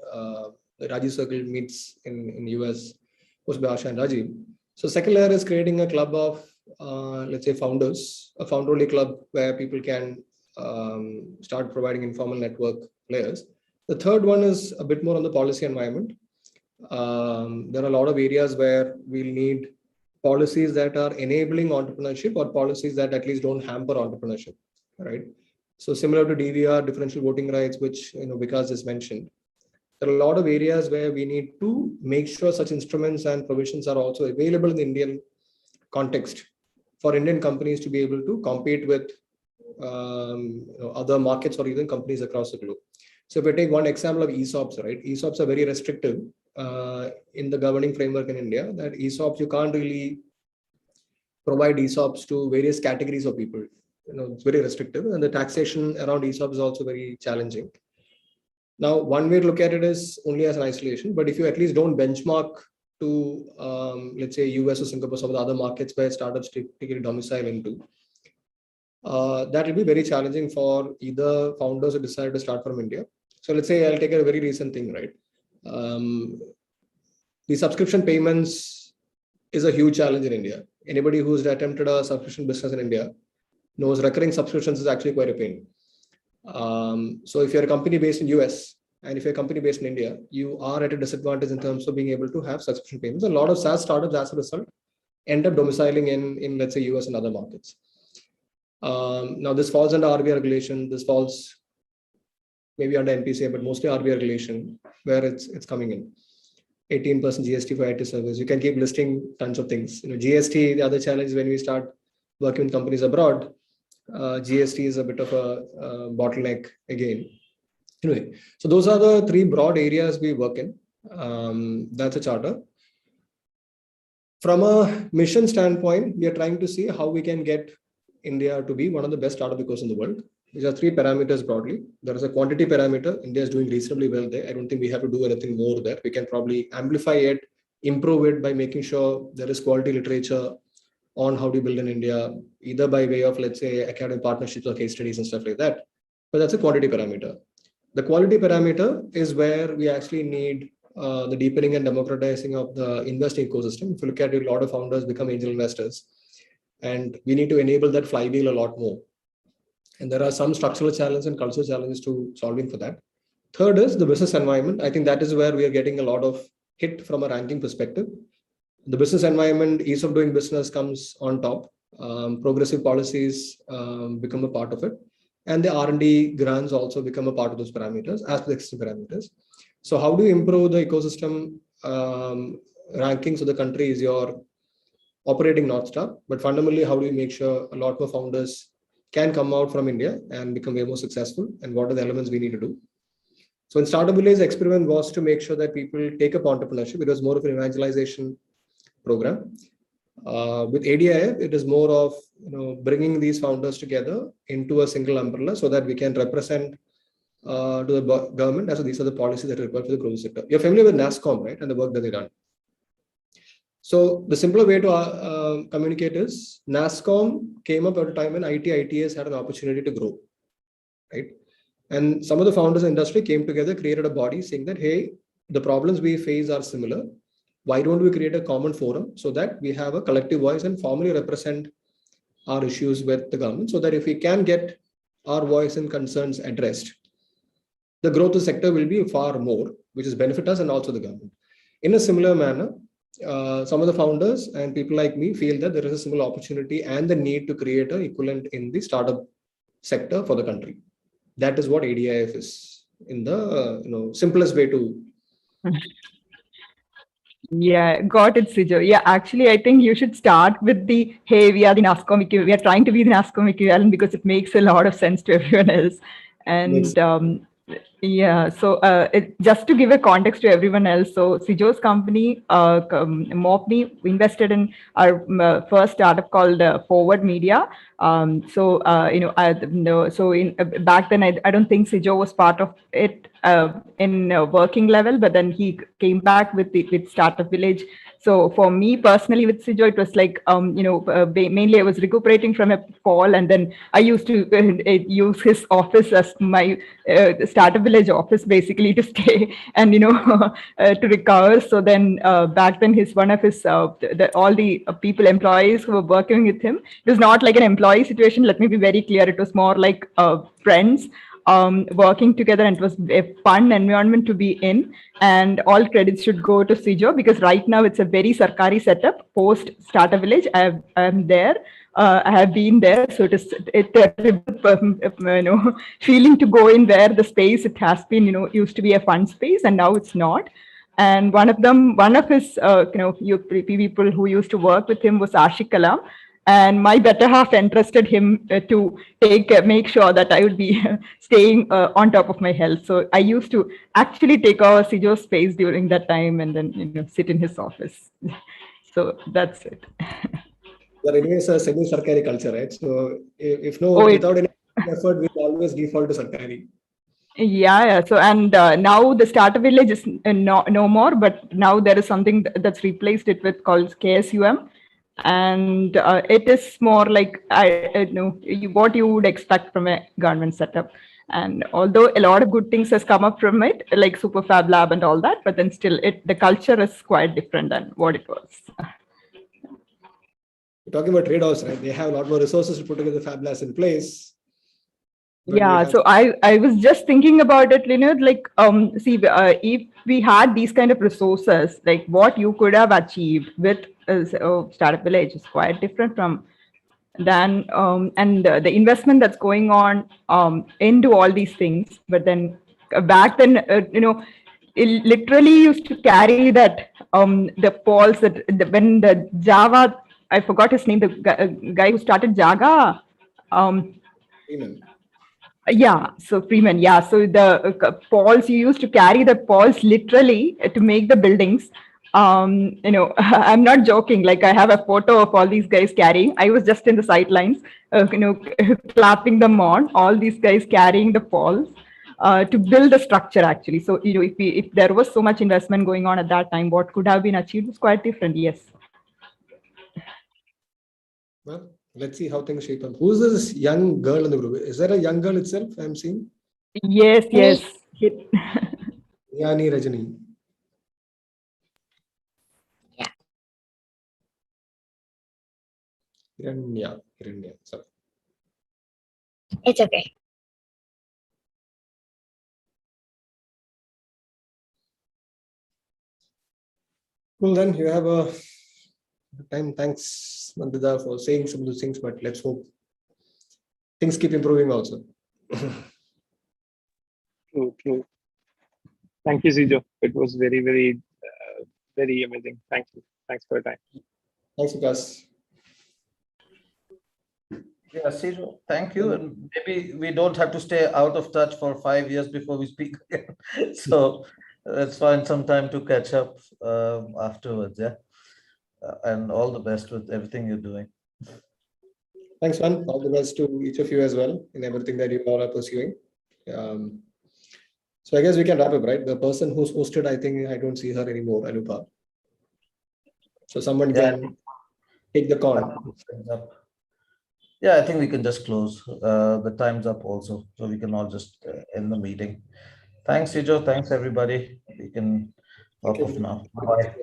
the Raji Circle meets in US, hosted by Asha and Rajiv. So second layer is creating a club of, let's say, founders, a founder-only club where people can start providing informal network layers. The third one is a bit more on the policy environment. There are a lot of areas where we'll need policies that are enabling entrepreneurship or policies that at least don't hamper entrepreneurship, right? So similar to DVR, differential voting rights, which Vikas just mentioned, there are a lot of areas where we need to make sure such instruments and provisions are also available in the Indian context for Indian companies to be able to compete with other markets or even companies across the globe. So if I take one example of ESOPs, right? ESOPs are very restrictive in the governing framework in India, that ESOPs, you can't really provide ESOPs to various categories of people. it's very restrictive, and the taxation around ESOP is also very challenging. Now, one way to look at it is only as an isolation, but if you at least don't benchmark to, let's say, US or Singapore, some of the other markets where startups typically domicile into, that will be very challenging for either founders who decide to start from India. So let's say I'll take a very recent thing, right? The subscription payments is a huge challenge in India. Anybody who's attempted a subscription business in India knows recurring subscriptions is actually quite a pain. So if you're a company based in US and if you're a company based in India, you are at a disadvantage in terms of being able to have subscription payments. A lot of SaaS startups, as a result, end up domiciling in let's say US and other markets. Now this falls under RBI regulation. This falls maybe under NPCI, but mostly RBI regulation, where it's coming in. 18% GST for IT service. You can keep listing tons of things. GST, the other challenge when we start working with companies abroad, GST is a bit of a bottleneck again. Anyway, so those are the three broad areas we work in. That's a charter. From a mission standpoint, we are trying to see how we can get India to be one of the best startup ecosystems in the world. These are three parameters broadly. There is a quantity parameter. India is doing reasonably well there. I don't think we have to do anything more there. We can probably amplify it, improve it by making sure there is quality literature on how to build in India, either by way of, let's say, academic partnerships or case studies and stuff like that. But that's a quantity parameter. The quality parameter is where we actually need the deepening and democratizing of the investing ecosystem. If you look at it, a lot of founders become angel investors, and we need to enable that flywheel a lot more. And there are some structural challenges and cultural challenges to solving for that. Third is the business environment. I think that is where we are getting a lot of hit from a ranking perspective. The business environment, ease of doing business comes on top. Progressive policies become a part of it. And the R&D grants also become a part of those parameters as per the existing parameters. So how do you improve the ecosystem rankings of the country is your operating North Star. But fundamentally, how do you make sure a lot more founders can come out from India and become way more successful, and what are the elements we need to do? So in Startup Village, the experiment was to make sure that people take up entrepreneurship. It was more of an evangelization program. With ADIF, it is more of bringing these founders together into a single umbrella so that we can represent to the government as these are the policies that are required for the growth sector. You're familiar with NASSCOM, right, and the work that they've done. So the simpler way to communicate is NASSCOM came up at a time when ITS had an opportunity to grow, right? And some of the founders in the industry came together, created a body saying that, hey, the problems we face are similar. Why don't we create a common forum so that we have a collective voice and formally represent our issues with the government, so that if we can get our voice and concerns addressed, the growth of the sector will be far more, which is benefit us and also the government. In a similar manner, some of the founders and people like me feel that there is a similar opportunity and the need to create an equivalent in the startup sector for the country. That is what ADIF is in the simplest way to. Yeah, got it, Sijo. Yeah, actually, I think you should start with the, hey, we are the NASSCOM, we are trying to be the NASSCOM equivalent because it makes a lot of sense to everyone else. And yeah, so just to give a context to everyone else, so Sijo's company, Motwani, invested in our first startup called Forward Media. So back then, I don't think Sijo was part of it in working level, but then he came back with Startup Village. So for me personally with Sijo, it was like, mainly I was recuperating from a fall, and then I used to use his office as my Startup Village office basically to stay and, to recover. So then back then one of his, all the employees who were working with him, it was not like an employee situation. Let me be very clear. It was more like friends working together, and it was a fun environment to be in. And all credits should go to Sijo, because right now it's a very Sarkari setup post Startup Village. I'm there. I have been there, so it's a feeling to go in there. The space, it has been, used to be a fun space, and now it's not. And one of his people who used to work with him was Ashik Kalam. And my better half entrusted him to make sure that I would be staying on top of my health. So I used to actually take over Sijo's space during that time, and then sit in his office. So that's it. But anyways, a semi-sarkari culture, right? So if no, Oh, without any effort, we always default to sarkari. yeah. So, and now the starter village is no more, but now there is something that's replaced it with called KSUM. And it is more like what you would expect from a government setup. And although a lot of good things has come up from it, like Super Fab Lab and all that, but then still the culture is quite different than what it was. We're talking about trade-offs, right? They have a lot more resources to put together Fab Labs in place. Yeah, so I was just thinking about it, like see, if we had these kind of resources, like what you could have achieved with Startup Village is quite different from than and the investment that's going on into all these things. But then back then, it literally used to carry that the poles that when the Java, I forgot his name, the guy who started Jaga. Yeah, so Freeman, yeah. So the poles, you used to carry the poles literally to make the buildings. I'm not joking. Like I have a photo of all these guys carrying. I was just in the sidelines, clapping them on. All these guys carrying the poles to build the structure. Actually, so if there was so much investment going on at that time, what could have been achieved was quite different. Yes. Well, let's see how things shape up. Who's this young girl in the group? Is there a young girl itself I'm seeing? Yes, yes. Yani Rajani. Yeah. Hiranya. Sorry. It's okay. Well, then you have a time. Thanks, Nandita, for saying some of those things, but let's hope things keep improving also. True. Thank you, Zijo. It was very, very, very amazing. Thank you. Thanks for your time. Thanks, Vikas. Yeah, Siju, thank you. And maybe we don't have to stay out of touch for 5 years before we speak again. So let's find some time to catch up afterwards. Yeah. And all the best with everything you're doing. Thanks, man. All the best to each of you as well in everything that you all are pursuing. So I guess we can wrap up, right? The person who's hosted, I think I don't see her anymore, Anupa. So someone can take the call. Yeah, I think we can just close. The time's up also, so we can all just end the meeting. Thanks, Sijo. Thanks, everybody. We can hop off now. Bye.